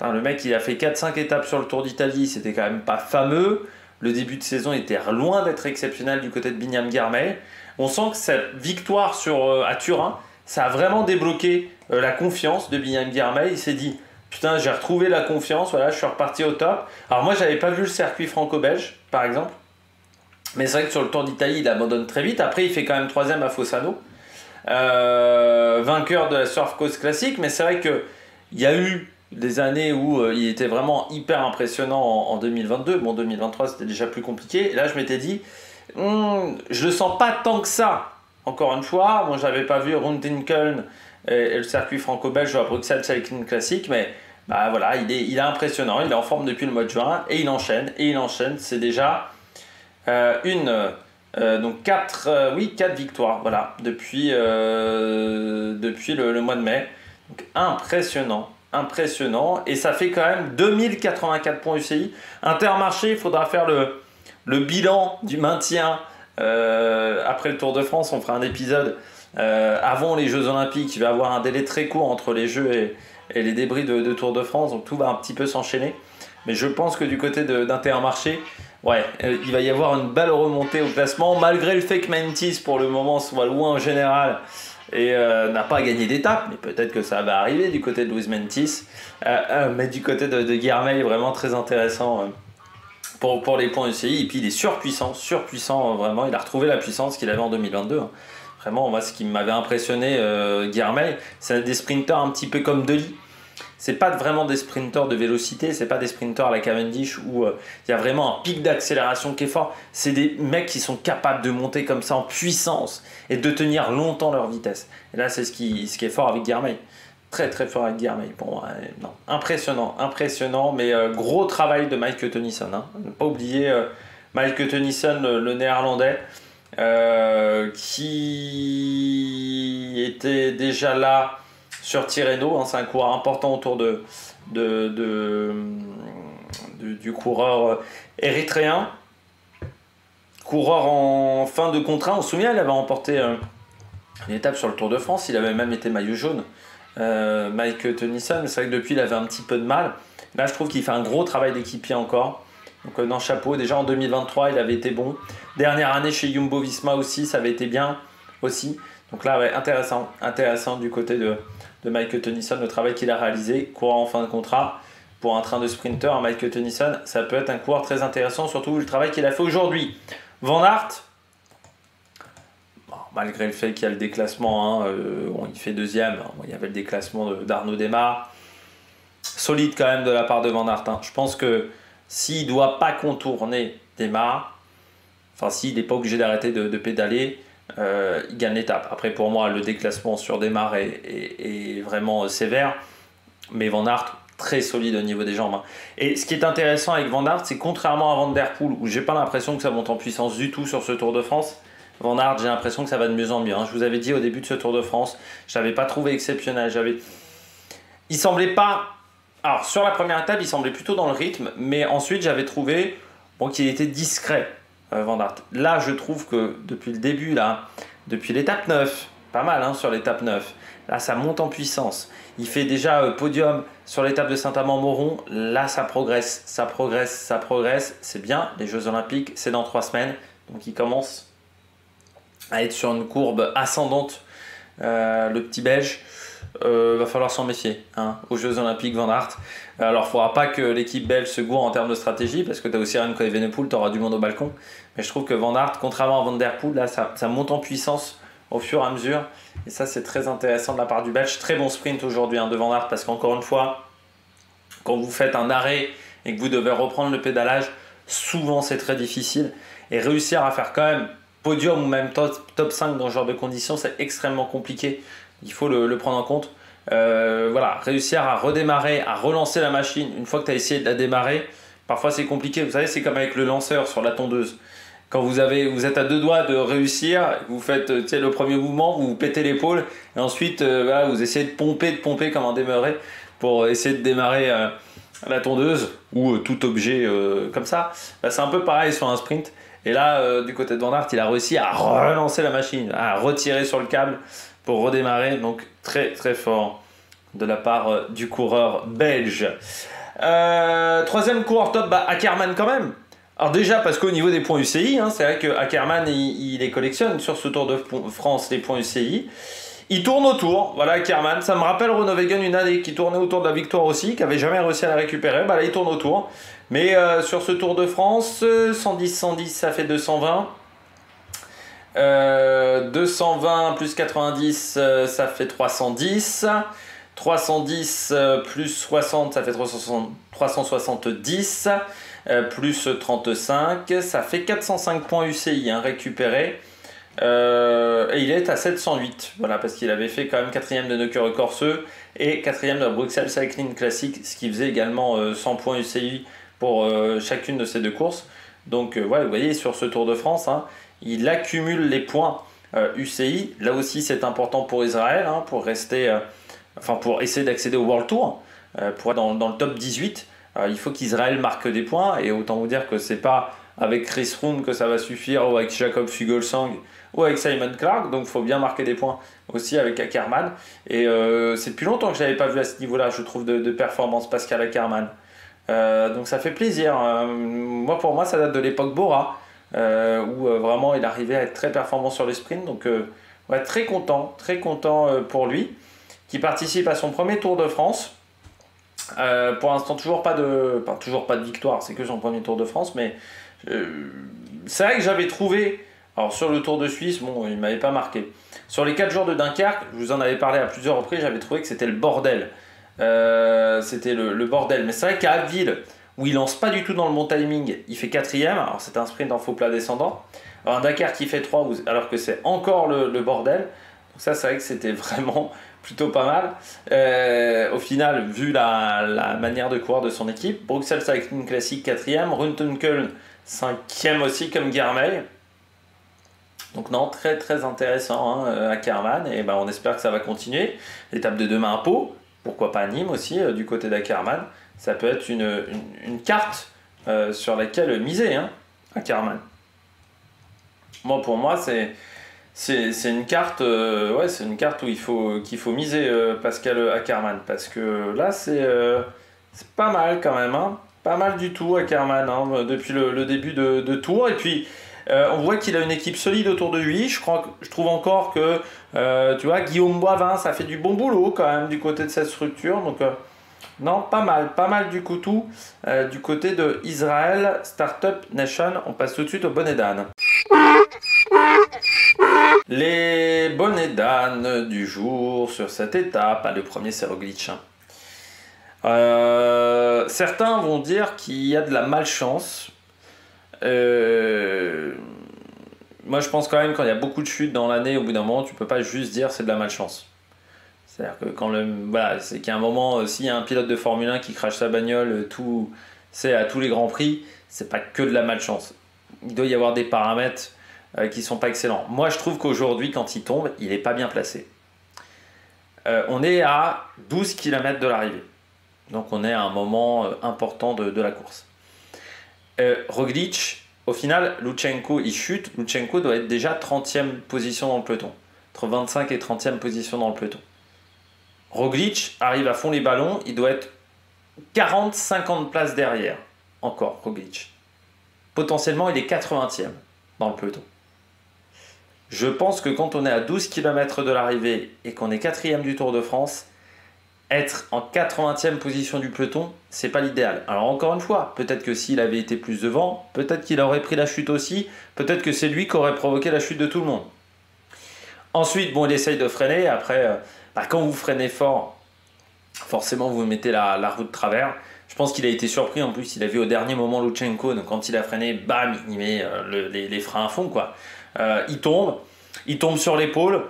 [SPEAKER 1] le mec, il a fait 4-5 étapes sur le Tour d'Italie. C'était quand même pas fameux. Le début de saison était loin d'être exceptionnel du côté de Binyam Guermey. On sent que cette victoire à Turin, ça a vraiment débloqué la confiance de Binyam Guermey. Il s'est dit, putain, j'ai retrouvé la confiance, voilà, je suis reparti au top. Alors moi, j'avais pas vu le circuit franco-belge, par exemple. Mais c'est vrai que sur le Tour d'Italie, il abandonne très vite. Après, il fait quand même 3e à Fossano. Vainqueur de la Surf Coast Classic. Mais c'est vrai qu'il y a eu des années où il était vraiment hyper impressionnant en 2022. Bon, 2023, c'était déjà plus compliqué. Et là, je m'étais dit, je le sens pas tant que ça. Encore une fois, moi, j'avais pas vu Rundinkeln et le circuit franco-belge à Bruxelles Cycling Classic, mais voilà, il est impressionnant. Il est en forme depuis le mois de juin et il enchaîne. C'est déjà donc 4 victoires, voilà, depuis le mois de mai. Donc impressionnant, et ça fait quand même 2084 points UCI. Intermarché, il faudra faire le bilan du maintien après le Tour de France. On fera un épisode avant les Jeux Olympiques. Il va y avoir un délai très court entre les Jeux et les débris de Tour de France, donc tout va un petit peu s'enchaîner. Mais je pense que du côté d'Intermarché, il va y avoir une belle remontée au classement, malgré le fait que Meintjes pour le moment soit loin en général et n'a pas gagné d'étape, mais peut-être que ça va arriver du côté de Luis Meintjes. Mais du côté de Guermey, vraiment très intéressant pour les points UCI. Et puis il est surpuissant vraiment. Il a retrouvé la puissance qu'il avait en 2022. Vraiment, moi, ce qui m'avait impressionné, Guermey, c'est des sprinteurs un petit peu comme Dely. C'est pas vraiment des sprinteurs de vélocité, c'est pas des sprinteurs à la Cavendish où il y a vraiment un pic d'accélération qui est fort. C'est des mecs qui sont capables de monter comme ça en puissance et de tenir longtemps leur vitesse. Et là, c'est ce qui est fort avec Guermey. Très très fort avec Guermey. Bon, non. Impressionnant, mais gros travail de Mike Tennyson. Ne pas oublier Mike Tennyson, le néerlandais, qui était déjà là sur Tirreno, c'est un coureur important autour du coureur érythréen. Coureur en fin de contrat, on se souvient, il avait remporté une étape sur le Tour de France, il avait même été maillot jaune, Mike Tennyson, mais c'est vrai que depuis il avait un petit peu de mal. Là je trouve qu'il fait un gros travail d'équipier encore. Donc non, chapeau, déjà en 2023 il avait été bon. Dernière année chez Jumbo Visma aussi, ça avait été bien aussi. Donc là, intéressant du côté de Mike Tennyson, le travail qu'il a réalisé, coureur en fin de contrat. Pour un train de sprinter, Mike Tennyson, ça peut être un coureur très intéressant, surtout le travail qu'il a fait aujourd'hui. Van Aert, malgré le fait qu'il y a le déclassement, il fait 2e, il y avait le déclassement d'Arnaud Démare. Solide quand même de la part de Van Aert. Je pense que s'il ne doit pas contourner Démare, s'il n'est pas obligé d'arrêter de pédaler, il gagne l'étape. Après, pour moi, le déclassement sur Démare est vraiment sévère, mais Van Aert, très solide au niveau des jambes. Et ce qui est intéressant avec Van Aert, c'est contrairement à Van Der Poel, où j'ai pas l'impression que ça monte en puissance du tout sur ce Tour de France, Van Aert, j'ai l'impression que ça va de mieux en mieux. Je vous avais dit au début de ce Tour de France, je l'avais pas trouvé exceptionnel. Il semblait pas... Alors, sur la première étape, il semblait plutôt dans le rythme, mais ensuite, j'avais trouvé qu'il était discret, Van Aert. Là, je trouve que depuis le début, depuis l'étape 9, pas mal sur l'étape 9, là ça monte en puissance. Il fait déjà podium sur l'étape de Saint-Amand-Moron. Là ça progresse, ça progresse, ça progresse. C'est bien, les Jeux Olympiques, c'est dans 3 semaines. Donc il commence à être sur une courbe ascendante, le petit Belge. Va falloir s'en méfier hein, aux Jeux Olympiques Van Aert. Alors, il ne faudra pas que l'équipe belge se gourre en termes de stratégie parce que tu as aussi Remco Evenepoel, tu auras du monde au balcon. Mais je trouve que Van Aert, contrairement à Van Der Poel, là, ça monte en puissance au fur et à mesure. Et ça, c'est très intéressant de la part du Belge. Très bon sprint aujourd'hui hein, de Van Aert parce qu'encore une fois, quand vous faites un arrêt et que vous devez reprendre le pédalage, souvent c'est très difficile. Et réussir à faire quand même podium ou même top 5 dans ce genre de conditions, c'est extrêmement compliqué. Il faut le prendre en compte. Voilà, réussir à redémarrer, à relancer la machine une fois que tu as essayé de la démarrer, parfois c'est compliqué. Vous savez, c'est comme avec le lanceur sur la tondeuse. Quand vous êtes à 2 doigts de réussir, vous faites le premier mouvement, vous pétez l'épaule et ensuite voilà, vous essayez de pomper comme un démarré pour essayer de démarrer la tondeuse ou tout objet comme ça. Bah, c'est un peu pareil sur un sprint. Et là, du côté de Van Aert, il a réussi à relancer la machine, à retirer sur le câble pour redémarrer. Donc très très fort de la part du coureur belge. Troisième coureur top, Ackermann quand même. Alors déjà parce qu'au niveau des points UCI, hein, c'est vrai que Ackermann il les collectionne sur ce Tour de France, les points UCI. Il tourne autour, voilà Ackermann. Ça me rappelle Groenewegen une année qui tournait autour de la victoire aussi, qui avait jamais réussi à la récupérer. Bah là il tourne autour. Mais sur ce Tour de France, 110-110 ça fait 220. 220 plus 90 ça fait 310. 310 plus 60 ça fait 370. Plus 35 ça fait 405 points UCI hein, récupérés. Et il est à 708, voilà, parce qu'il avait fait quand même 4ème de Neuker Corseux et 4ème de la Bruxelles Cycling Classic, ce qui faisait également 100 points UCI pour chacune de ces 2 courses. Donc ouais, vous voyez sur ce Tour de France, hein, il accumule les points UCI. Là aussi c'est important pour Israël, hein, pour rester, pour essayer d'accéder au World Tour, pour être dans le top 18. Il faut qu'Israël marque des points, et autant vous dire que c'est pas avec Chris Froome que ça va suffire, ou avec Jacob Fuglsang, ou avec Simon Clark, donc il faut bien marquer des points aussi avec Ackermann. Et c'est depuis longtemps que je n'avais pas vu à ce niveau-là, je trouve, de performance Pascal Ackermann. Donc ça fait plaisir. Pour moi, ça date de l'époque Bora, où vraiment il arrivait à être très performant sur les sprints. Donc ouais, très content pour lui, qui participe à son premier Tour de France. Pour l'instant, toujours pas de victoire, c'est que son premier Tour de France, mais c'est vrai que j'avais trouvé, alors sur le Tour de Suisse, bon, il m'avait pas marqué. Sur les 4 jours de Dunkerque, je vous en avais parlé à plusieurs reprises, j'avais trouvé que c'était le bordel. C'était le bordel. Mais c'est vrai qu'à Abbeville, où il lance pas du tout dans le bon timing, il fait 4ème, alors c'est un sprint en faux plat descendant. Alors un Dakar qui fait 3, alors que c'est encore le bordel. Donc ça, c'est vrai que c'était vraiment plutôt pas mal. Au final, vu la manière de courir de son équipe, Bruxelles Cycling Classic 4ème, Runtenköln 5ème aussi comme Guermey. Donc non, très très intéressant hein, Ackermann, et on espère que ça va continuer. L'étape de demain à Pau, pourquoi pas à Nîmes aussi, du côté d'Ackermann. Ça peut être une carte sur laquelle miser, hein, Ackermann. Bon, pour moi, c'est une carte, c'est une carte où qu'il faut miser Pascal Ackermann, parce que là c'est pas mal quand même, hein, pas mal du tout Ackermann hein, depuis le début de Tour. Et puis on voit qu'il a une équipe solide autour de lui. Je trouve encore que tu vois, Guillaume Boivin, ça fait du bon boulot quand même du côté de cette structure. Donc non, pas mal du coup tout du côté de Israel Startup Nation. On passe tout de suite au bonnet d'âne. Les bonnets d'âne du jour sur cette étape. Le premier, c'est Roglic. Certains vont dire qu'il y a de la malchance. Moi, je pense quand même, quand il y a beaucoup de chutes dans l'année, au bout d'un moment, tu peux pas juste dire c'est de la malchance. C'est-à-dire que c'est qu'il y a un moment, s'il y a un pilote de Formule 1 qui crache sa bagnole, à tous les grands prix, c'est pas que de la malchance. Il doit y avoir des paramètres qui sont pas excellents. Moi, je trouve qu'aujourd'hui, quand il tombe, il est pas bien placé. On est à 12 km de l'arrivée. Donc, on est à un moment important de la course. Roglic, au final, Lutsenko, il chute. Lutsenko doit être déjà 30e position dans le peloton. Entre 25 et 30e position dans le peloton. Roglic arrive à fond les ballons, il doit être 40-50 places derrière. Encore, Roglic. Potentiellement, il est 80e dans le peloton. Je pense que quand on est à 12 km de l'arrivée et qu'on est 4e du Tour de France, être en 80e position du peloton, c'est pas l'idéal. Alors encore une fois, peut-être que s'il avait été plus devant, peut-être qu'il aurait pris la chute aussi, peut-être que c'est lui qui aurait provoqué la chute de tout le monde. Ensuite, bon, il essaye de freiner. Après, quand vous freinez fort, forcément vous mettez la roue de travers. Je pense qu'il a été surpris. En plus, il a vu au dernier moment Lutsenko. Donc quand il a freiné, bam, il met les freins à fond, quoi. Il tombe sur l'épaule.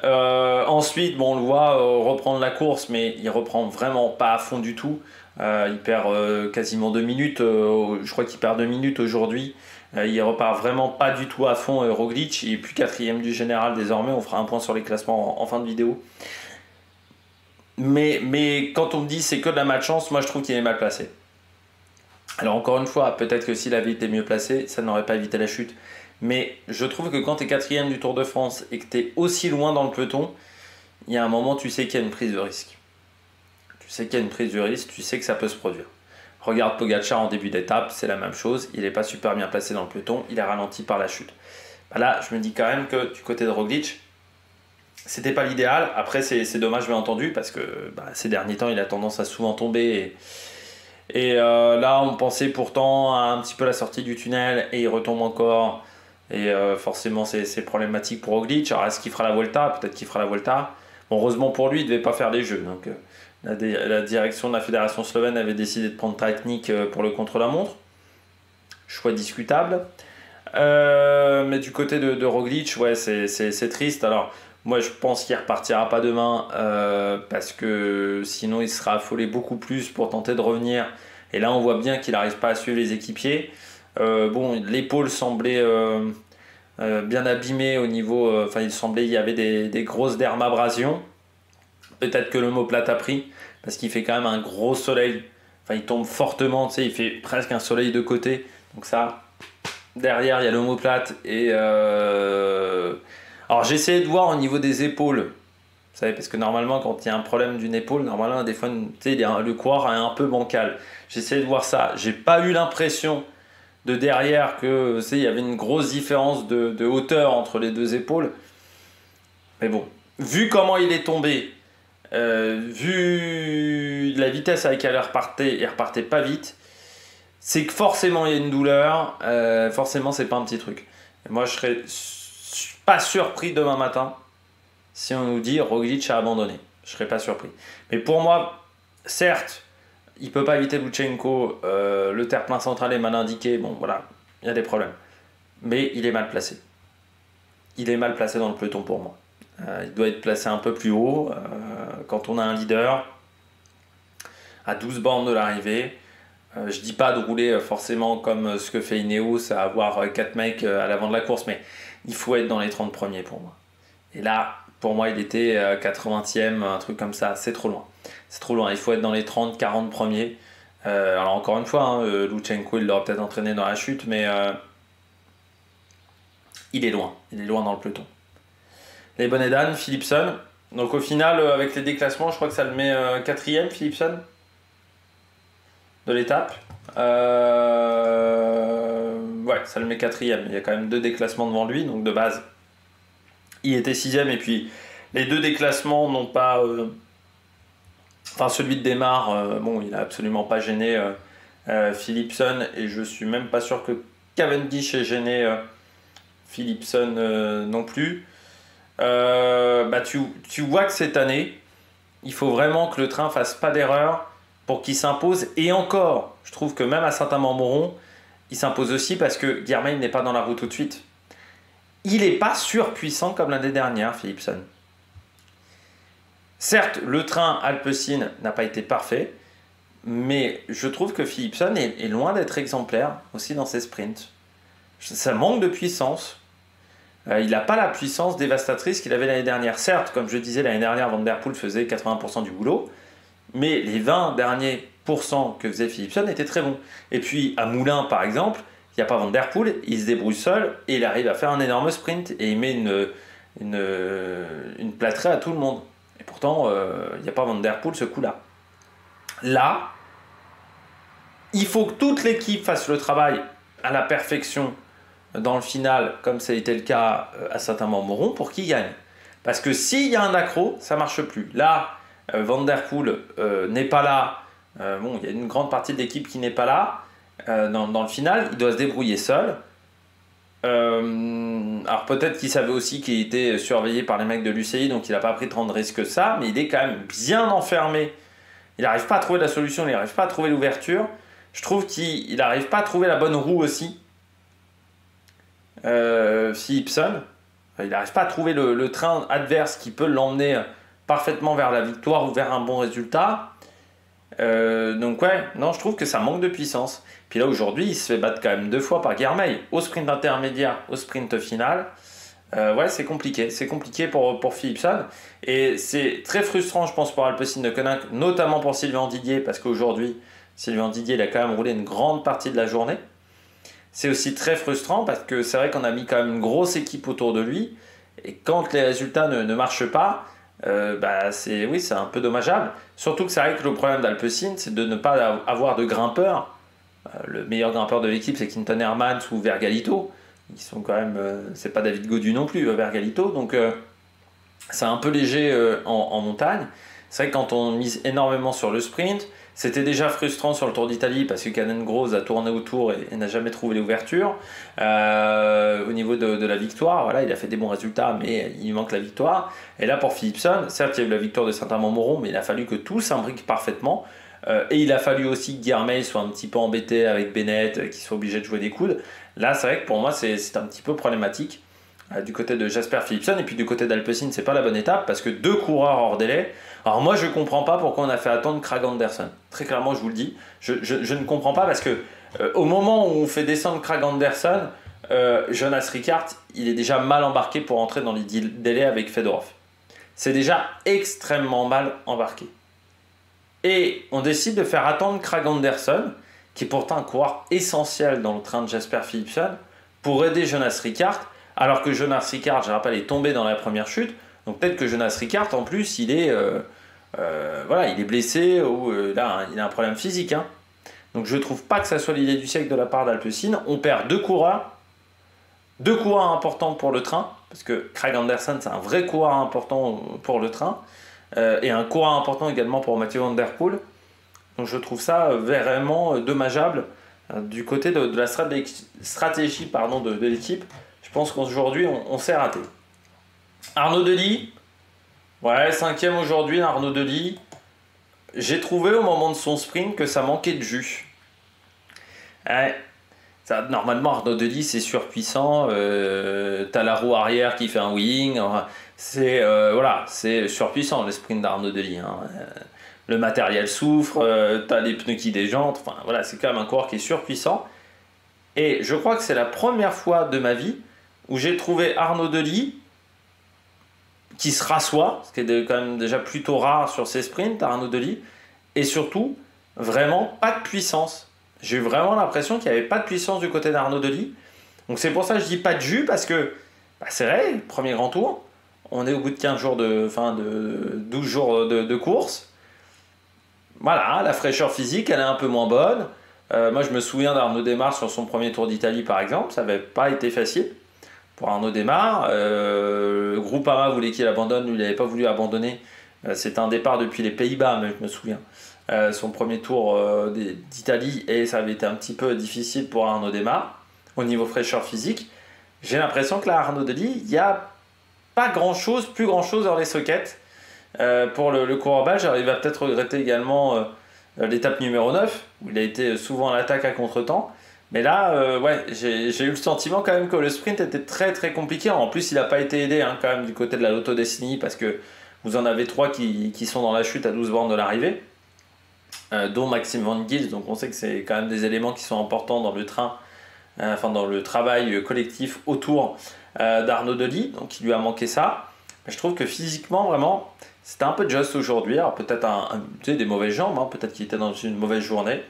[SPEAKER 1] Ensuite, bon, on le voit reprendre la course, mais il reprend vraiment pas à fond du tout. Il perd quasiment 2 minutes. Je crois qu'il perd 2 minutes aujourd'hui. Il repart vraiment pas du tout à fond. Roglic, il est plus 4e du général désormais. On fera un point sur les classements en fin de vidéo. Mais quand on me dit c'est que de la malchance, moi je trouve qu'il est mal placé. Alors encore une fois, peut-être que s'il avait été mieux placé, ça n'aurait pas évité la chute. Mais je trouve que quand tu es 4e du Tour de France et que tu es aussi loin dans le peloton, il y a un moment, tu sais qu'il y a une prise de risque. Tu sais qu'il y a une prise de risque, tu sais que ça peut se produire. Regarde Pogacar en début d'étape, c'est la même chose. Il n'est pas super bien placé dans le peloton, il est ralenti par la chute. Là, je me dis quand même que du côté de Roglic, c'était pas l'idéal. Après, c'est dommage, bien entendu, parce que ces derniers temps, il a tendance à souvent tomber. Et là, on pensait pourtant à un petit peu la sortie du tunnel, et il retombe encore. Et forcément, c'est problématique pour Roglic. Alors, est-ce qu'il fera la Vuelta? Peut-être qu'il fera la Vuelta. Bon, heureusement pour lui, il ne devait pas faire les jeux. Donc, la direction de la fédération slovène avait décidé de prendre technique pour le contre-la-montre. Choix discutable. Mais du côté de Roglic, ouais, c'est triste. Alors, moi, je pense qu'il ne repartira pas demain parce que sinon, il sera affolé beaucoup plus pour tenter de revenir. Et là, on voit bien qu'il n'arrive pas à suivre les équipiers. L'épaule semblait bien abîmée au niveau. Il semblait qu'il y avait des grosses dermabrasions. Peut-être que l'omoplate a pris parce qu'il fait quand même un gros soleil. Il tombe fortement, il fait presque un soleil de côté. Donc, ça, derrière, il y a l'omoplate et. Alors j'ai essayé de voir au niveau des épaules, vous savez, parce que normalement quand il y a un problème d'une épaule, normalement des fois le coureur est un peu bancal. J'ai essayé de voir ça, j'ai pas eu l'impression de derrière que il y avait une grosse différence de hauteur entre les deux épaules. Mais bon, vu comment il est tombé, vu la vitesse avec laquelle il repartait pas vite, c'est que forcément il y a une douleur, forcément c'est pas un petit truc. Et moi je serais pas surpris demain matin si on nous dit Roglic a abandonné. Je serais pas surpris. Mais pour moi, certes, il peut pas éviter Lutsenko, le terre-plein central est mal indiqué, bon voilà, il y a des problèmes. Mais il est mal placé. Il est mal placé dans le peloton pour moi. Il doit être placé un peu plus haut. Quand on a un leader à 12 bornes de l'arrivée, je dis pas de rouler forcément comme ce que fait Ineos, à avoir 4 mecs à l'avant de la course, mais il faut être dans les 30 premiers pour moi. Et là, pour moi, il était 80e, un truc comme ça, c'est trop loin. C'est trop loin, il faut être dans les 30, 40 premiers. Alors encore une fois, Lutsenko, il l'aurait peut-être entraîné dans la chute, mais il est loin dans le peloton. Les Bonnedan, Philipsen. Donc au final, avec les déclassements, je crois que ça le met 4e, Philipsen, de l'étape. Ouais, ça le met 4e. Il y a quand même 2 déclassements devant lui, donc de base, il était 6e. Et puis, les 2 déclassements n'ont pas. Celui de Démarre, il n'a absolument pas gêné Philipsen. Et je suis même pas sûr que Cavendish ait gêné Philipsen non plus. Tu vois que cette année, il faut vraiment que le train fasse pas d'erreur pour qu'il s'impose. Et encore, je trouve que même à Saint-Amand-Montrond, il s'impose aussi parce que Guermain n'est pas dans la roue tout de suite. Il n'est pas surpuissant comme l'année dernière, Philipsen. Certes, le train Alpecin n'a pas été parfait, mais je trouve que Philipsen est loin d'être exemplaire aussi dans ses sprints. Ça manque de puissance. Il n'a pas la puissance dévastatrice qu'il avait l'année dernière. Certes, comme je disais, l'année dernière, Van Der Poel faisait 80% du boulot, mais les 20 derniers pourcents que faisait Philipsen étaient très bons. Et puis, à Moulins, par exemple, il n'y a pas Van Der Poel, il se débrouille seul, et il arrive à faire un énorme sprint, et il met une plâtrée à tout le monde. Et pourtant, il n'y a pas Van Der Poel ce coup-là. Là, il faut que toute l'équipe fasse le travail à la perfection dans le final, comme ça a été le cas à Saint-Amand-Moron, pour qu'il gagne. Parce que s'il y a un accro, ça ne marche plus. Là, Van Der Poel n'est pas là. Bon, il y a une grande partie de l'équipe qui n'est pas là. Dans le final, il doit se débrouiller seul. Alors peut-être qu'il savait aussi qu'il était surveillé par les mecs de l'UCI, donc il n'a pas pris tant de risques que ça, mais il est quand même bien enfermé. Il n'arrive pas à trouver la solution, il n'arrive pas à trouver l'ouverture. Je trouve qu'il n'arrive pas à trouver la bonne roue aussi. Philipsen, il n'arrive pas à trouver le train adverse qui peut l'emmener parfaitement vers la victoire ou vers un bon résultat. Donc ouais, non, je trouve que ça manque de puissance. Puis là aujourd'hui, il se fait battre quand même 2 fois par Guermeil, au sprint intermédiaire, au sprint final. Ouais, c'est compliqué pour Philipsen. Et c'est très frustrant, je pense, pour Alpecin de Koninck, notamment pour Sylvain Didier, parce qu'aujourd'hui, Sylvain Didier, il a quand même roulé une grande partie de la journée. C'est aussi très frustrant parce que c'est vrai qu'on a mis quand même une grosse équipe autour de lui. Et quand les résultats ne marchent pas, c'est un peu dommageable. Surtout que c'est vrai que le problème d'Alpecin, c'est de ne pas avoir de grimpeurs. Le meilleur grimpeur de l'équipe, c'est Quinton Hermans ou Vergalito. Ils sont quand même, c'est pas David Gaudu non plus, Vergalito. Donc c'est un peu léger en montagne. C'est vrai que quand on mise énormément sur le sprint, c'était déjà frustrant sur le Tour d'Italie parce que Canen Gross a tourné autour et n'a jamais trouvé l'ouverture. Au niveau de la victoire, voilà, il a fait des bons résultats, mais il manque la victoire. Et là, pour Philipsen, certes, il y a eu la victoire de Saint-Amand-Moron, mais il a fallu que tout s'imbrique parfaitement. Et il a fallu aussi que Guermeil soit un petit peu embêté avec Bennett, qui soit obligé de jouer des coudes. Là, c'est vrai que pour moi, c'est un petit peu problématique du côté de Jasper Philipsen. Et puis du côté d'Alpecin, c'est pas la bonne étape parce que 2 coureurs hors délai. Alors moi, je comprends pas pourquoi on a fait attendre Kragh Andersen. Très clairement, je vous le dis. Je ne comprends pas parce que au moment où on fait descendre Kragh Andersen, Jonas Rickaert, il est déjà mal embarqué pour entrer dans les délais avec Fedorov. C'est déjà extrêmement mal embarqué. Et on décide de faire attendre Kragh Andersen, qui est pourtant un coureur essentiel dans le train de Jasper Philipsen, pour aider Jonas Rickaert, alors que Jonas Rickaert, je rappelle, est tombé dans la première chute. Donc peut-être que Jonas Rickaert, en plus, il est blessé ou là, il a un problème physique. Hein. Donc je ne trouve pas que ça soit l'idée du siècle de la part d'Alpecin. On perd 2 coureurs importants pour le train, parce que Kragh Andersen, c'est un vrai coureur important pour le train, et un coureur important également pour Mathieu Van Der Poel. Donc je trouve ça vraiment dommageable du côté de la stratégie de l'équipe. Je pense qu'aujourd'hui, on s'est raté. Arnaud Delis, ouais, 5e aujourd'hui, Arnaud Delis. J'ai trouvé au moment de son sprint que ça manquait de jus. Ouais, normalement, Arnaud Delis, c'est surpuissant. T'as la roue arrière qui fait un wing. C'est surpuissant le sprint d'Arnaud Delis. Hein. Le matériel souffre, t'as les pneus qui déjantent. Enfin, voilà, c'est quand même un coureur qui est surpuissant. Et je crois que c'est la première fois de ma vie où j'ai trouvé Arnaud Delis qui se rassoit, ce qui est quand même déjà plutôt rare sur ses sprints, Arnaud Delis, et surtout, vraiment pas de puissance. J'ai eu vraiment l'impression qu'il n'y avait pas de puissance du côté d'Arnaud Delis. Donc c'est pour ça que je dis pas de jus, parce que c'est vrai, premier grand tour, on est au bout de 12 jours de course. Voilà, la fraîcheur physique, elle est un peu moins bonne. Moi, je me souviens d'Arnaud Démare sur son premier Tour d'Italie, par exemple. Ça n'avait pas été facile pour Arnaud Démare. Groupama voulait qu'il abandonne. Lui, il n'avait pas voulu abandonner. C'était un départ depuis les Pays-Bas, mais je me souviens. Son premier Tour d'Italie, et ça avait été un petit peu difficile pour Arnaud Démare au niveau fraîcheur physique. J'ai l'impression que là, Arnaud Delis, il n'y a pas grand-chose, plus grand-chose dans les sockets. Pour le coureur belge, il va peut-être regretter également l'étape numéro 9, où il a été souvent à l'attaque à contre-temps. Mais là, j'ai eu le sentiment quand même que le sprint était très très compliqué. En plus, il n'a pas été aidé quand même du côté de la Lotto Destiny, parce que vous en avez 3 qui sont dans la chute à 12 bornes de l'arrivée, dont Maxime Van Gils. Donc on sait que c'est quand même des éléments qui sont importants dans le train, dans le travail collectif autour d'Arnaud Delis. Donc il lui a manqué ça. Mais je trouve que physiquement, vraiment, c'était un peu juste aujourd'hui. Alors peut-être des mauvaises jambes, hein, peut-être qu'il était dans une mauvaise journée.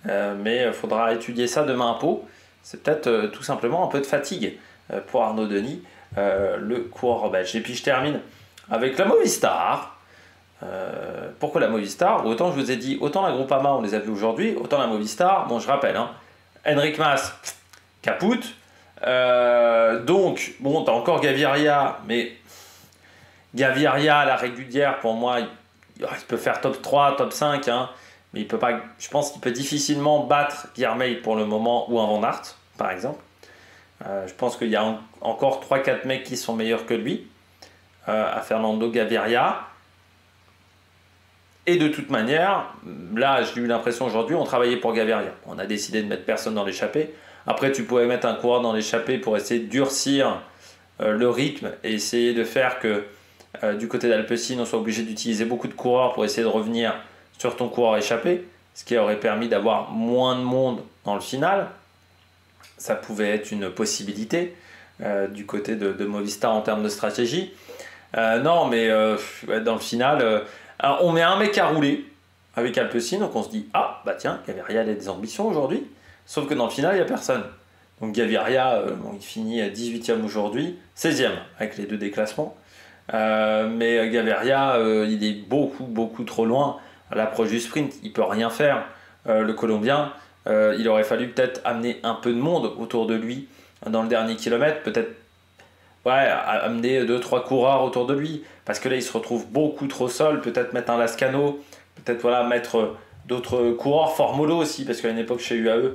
[SPEAKER 1] Mais il faudra étudier ça demain à Pau. C'est peut-être tout simplement un peu de fatigue pour Arnaud Delis, le coureur belge. Et puis je termine avec la Movistar. Pourquoi la Movistar? Autant je vous ai dit, autant la Groupama, on les a vus aujourd'hui, autant la Movistar, bon je rappelle, hein, Enric Mas, caput. Donc, bon, t'as encore Gaviria, mais Gaviria à la régulière, pour moi, il peut faire top 3, top 5, hein, mais il peut pas, je pense qu'il peut difficilement battre Guilherme pour le moment ou un Van Aert, par exemple. Je pense qu'il y a encore 3-4 mecs qui sont meilleurs que lui, à Fernando Gaviria. Et de toute manière, là, j'ai eu l'impression aujourd'hui, on travaillait pour Gaviria. On a décidé de mettre personne dans l'échappée. Après, tu pouvais mettre un coureur dans l'échappée pour essayer de durcir le rythme et essayer de faire que du côté d'Alpecin, on soit obligé d'utiliser beaucoup de coureurs pour essayer de revenir sur ton coureur échappé, ce qui aurait permis d'avoir moins de monde dans le final. Ça pouvait être une possibilité du côté de Movistar en termes de stratégie. Non, mais dans le final, on met un mec à rouler avec Alpecin, donc on se dit, ah, bah tiens, Gaviria a des ambitions aujourd'hui. Sauf que dans le final, il n'y a personne. Donc Gaviria, il finit à 18e aujourd'hui, 16e avec les deux déclassements. Mais Gaviria, il est beaucoup trop loin à l'approche du sprint. Il ne peut rien faire, le Colombien. Il aurait fallu peut-être amener un peu de monde autour de lui dans le dernier kilomètre. Peut-être amener 2-3 coureurs autour de lui. Parce que là, il se retrouve beaucoup trop seul. Peut-être mettre un Lascano. Peut-être mettre d'autres coureurs. Formolo aussi, parce qu'à une époque chez UAE,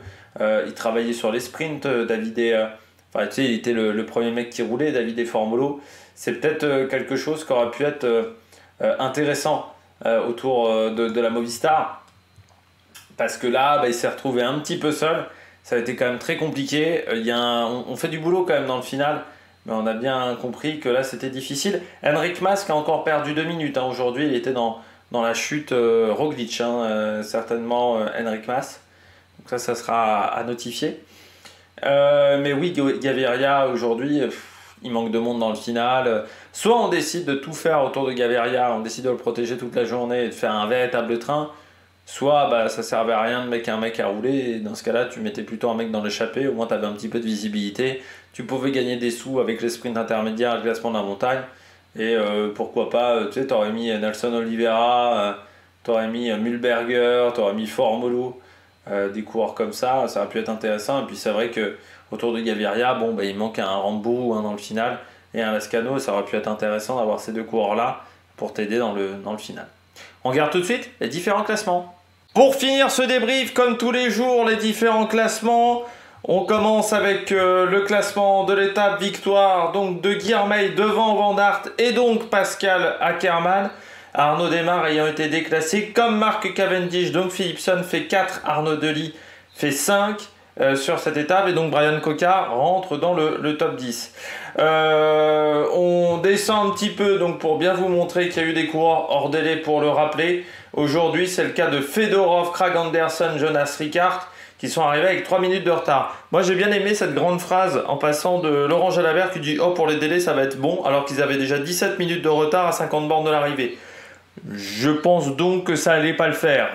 [SPEAKER 1] il travaillait sur les sprints. Il était le premier mec qui roulait, Davide Formolo. C'est peut-être quelque chose qui aurait pu être intéressant autour de la Movistar. Parce que là, il s'est retrouvé un petit peu seul. Ça a été quand même très compliqué. On fait du boulot quand même dans le final. Mais on a bien compris que là, c'était difficile. Enric Mas a encore perdu 2 minutes. Hein. Aujourd'hui, il était dans la chute Roglic, certainement Enric Mas. Donc ça sera à notifier. Mais oui, Gaviria, aujourd'hui, il manque de monde dans le final. Soit on décide de tout faire autour de Gaviria, on décide de le protéger toute la journée et de faire un véritable train. Soit ça servait à rien de mettre un mec à rouler. Et dans ce cas-là, tu mettais plutôt un mec dans l'échappée. Au moins, tu avais un petit peu de visibilité. Tu pouvais gagner des sous avec les sprints intermédiaires et le classement de la montagne. Et pourquoi pas, tu aurais mis Nelson Oliveira, tu aurais mis Mühlberger, tu aurais mis Formolo. Des coureurs comme ça aurait pu être intéressant. Et puis c'est vrai que autour de Gaviria, il manque un Rambo dans le final et un Lascano. Ça aurait pu être intéressant d'avoir ces deux coureurs là pour t'aider dans le final. On regarde tout de suite les différents classements. Pour finir ce débrief, comme tous les jours, les différents classements. On commence avec le classement de l'étape victoire donc de Guilherme devant Van Aert et donc Pascal Ackermann. Arnaud Démare ayant été déclassé comme Mark Cavendish, donc Philipsen fait 4, Arnaud Delis fait 5 sur cette étape et donc Brian Koka rentre dans le top 10. On descend un petit peu donc pour bien vous montrer qu'il y a eu des coureurs hors délai pour le rappeler. Aujourd'hui c'est le cas de Fedorov, Kragh Andersen, Jonas Rickaert qui sont arrivés avec 3 minutes de retard. Moi j'ai bien aimé cette grande phrase en passant de Laurent Jalabert qui dit « Oh pour les délais ça va être bon » alors qu'ils avaient déjà 17 minutes de retard à 50 bornes de l'arrivée. Je pense donc que ça allait pas le faire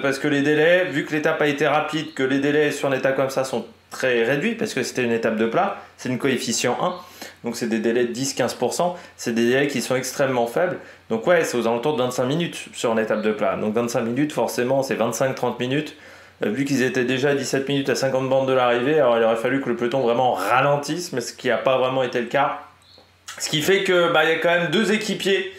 [SPEAKER 1] parce que les délais, vu que l'étape a été rapide, que les délais sur une étape comme ça sont très réduits parce que c'était une étape de plat, c'est une coefficient 1, donc c'est des délais de 10-15%, c'est des délais qui sont extrêmement faibles, donc ouais c'est aux alentours de 25 minutes sur une étape de plat, donc 25 minutes forcément c'est 25-30 minutes, vu qu'ils étaient déjà à 17 minutes à 50 bornes de l'arrivée, alors il aurait fallu que le peloton vraiment ralentisse, mais ce qui n'a pas vraiment été le cas, ce qui fait que y a quand même 2 équipiers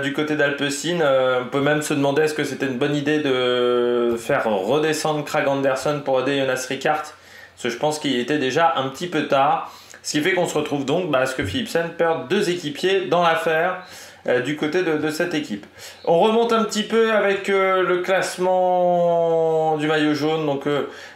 [SPEAKER 1] du côté d'Alpecin. On peut même se demander est-ce que c'était une bonne idée de faire redescendre Kragh Andersen pour aider Jonas Rickaert, parce que je pense qu'il était déjà un petit peu tard, ce qui fait qu'on se retrouve donc à ce que Philipsen perd 2 équipiers dans l'affaire du côté de cette équipe. On remonte un petit peu avec le classement du maillot jaune, donc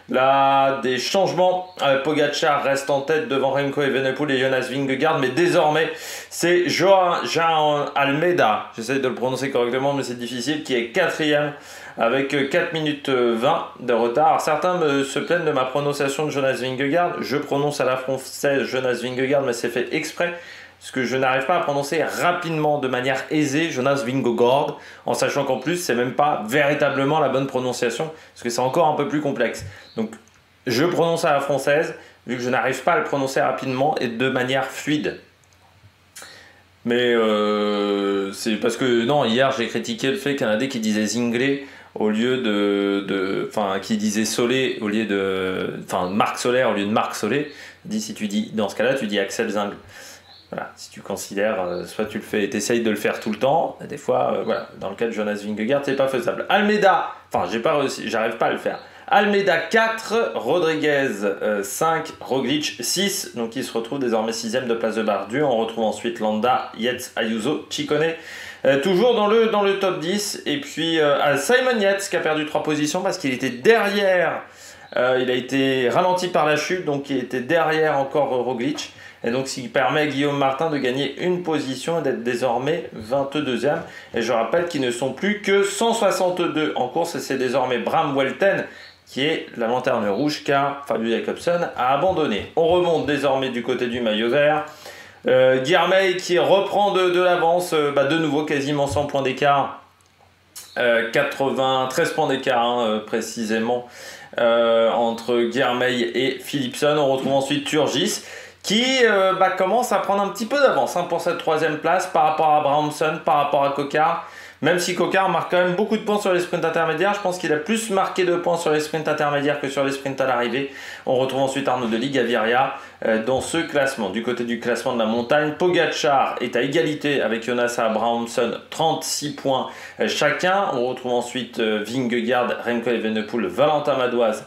[SPEAKER 1] là des changements. Pogacar reste en tête devant Remco Evenepoel et Jonas Vingegaard, mais désormais c'est João Almeida, j'essaie de le prononcer correctement mais c'est difficile, qui est 4ème avec 4 minutes 20 de retard. Alors, certains se plaignent de ma prononciation de Jonas Vingegaard, je prononce à la française Jonas Vingegaard mais c'est fait exprès parce que je n'arrive pas à prononcer rapidement de manière aisée Jonas Vingegaard, en sachant qu'en plus c'est même pas véritablement la bonne prononciation, parce que c'est encore un peu plus complexe. Donc je prononce à la française, vu que je n'arrive pas à le prononcer rapidement et de manière fluide. Mais c'est parce que, non, hier j'ai critiqué le fait qu'il y en a des qui disaient Zinglé au lieu enfin, qui disaient Solé au lieu de. Enfin, Marc Soler au lieu de Marc Solé. Si tu dis, dans ce cas-là, tu dis Axel Zingle. Voilà, si tu considères, soit tu le fais, t'essayes de le faire tout le temps, et des fois, voilà, dans le cas de Jonas Vingegaard, c'est pas faisable. Almeida, enfin, j'ai pas réussi, j'arrive pas à le faire. Almeida 4, Rodriguez 5, Roglic 6, donc il se retrouve désormais 6ème de place de Bardu. On retrouve ensuite Landa, Yates, Ayuso, Ciccone, toujours dans le top 10. Et puis Simon Yates qui a perdu 3 positions parce qu'il était derrière, il a été ralenti par la chute, donc il était derrière encore Roglic. Et donc, ce qui permet à Guillaume Martin de gagner une position et d'être désormais 22e. Et je rappelle qu'ils ne sont plus que 162 en course. Et c'est désormais Bram Welten qui est la lanterne rouge car Fabio Jacobsen a abandonné. On remonte désormais du côté du maillot vert. Guilherme qui reprend de l'avance, de nouveau quasiment 100 points d'écart. 93 points d'écart précisément entre Guilherme et Philipsen. On retrouve ensuite Turgis qui commence à prendre un petit peu d'avance pour cette 3ème place par rapport à Bramson, par rapport à Coquard. Même si Coquard marque quand même beaucoup de points sur les sprints intermédiaires, je pense qu'il a plus marqué de points sur les sprints intermédiaires que sur les sprints à l'arrivée. On retrouve ensuite Arnaud Delis, Gaviria dans ce classement. Du côté du classement de la montagne, Pogacar est à égalité avec Jonas Abrahamsson, 36 points chacun. On retrouve ensuite Vingegaard, Remco Evenepoel, Valentin Madoise.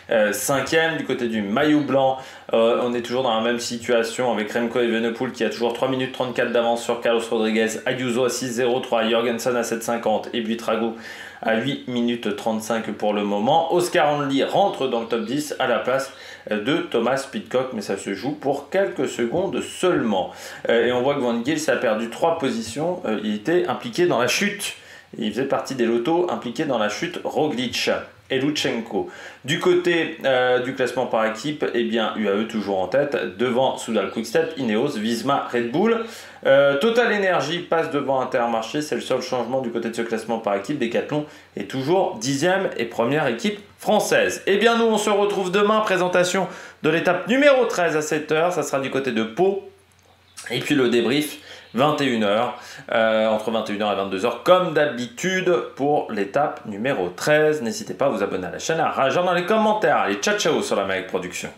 [SPEAKER 1] 5ème du côté du maillot blanc, on est toujours dans la même situation avec Remco Evenepoel qui a toujours 3 minutes 34 d'avance sur Carlos Rodriguez, Ayuso à 6,03, Jorgensen à 7,50 et Buitrago à 8 minutes 35 pour le moment. Oscar Onley rentre dans le top 10 à la place de Thomas Pidcock, mais ça se joue pour quelques secondes seulement. Et on voit que Van Gils a perdu 3 positions, il était impliqué dans la chute, il faisait partie des lotos impliqués dans la chute Roglic et Lutsenko. Du côté du classement par équipe, UAE toujours en tête, devant Soudal Quickstep, Ineos, Visma, Red Bull. Total Energy passe devant Intermarché, c'est le seul changement du côté de ce classement par équipe. Decathlon est toujours 10e et première équipe française. Nous on se retrouve demain, présentation de l'étape numéro 13 à 7h, ça sera du côté de Pau. Et puis le débrief 21h, entre 21h et 22h, comme d'habitude pour l'étape numéro 13. N'hésitez pas à vous abonner à la chaîne, à réagir dans les commentaires. Allez, ciao ciao sur la Mec Production.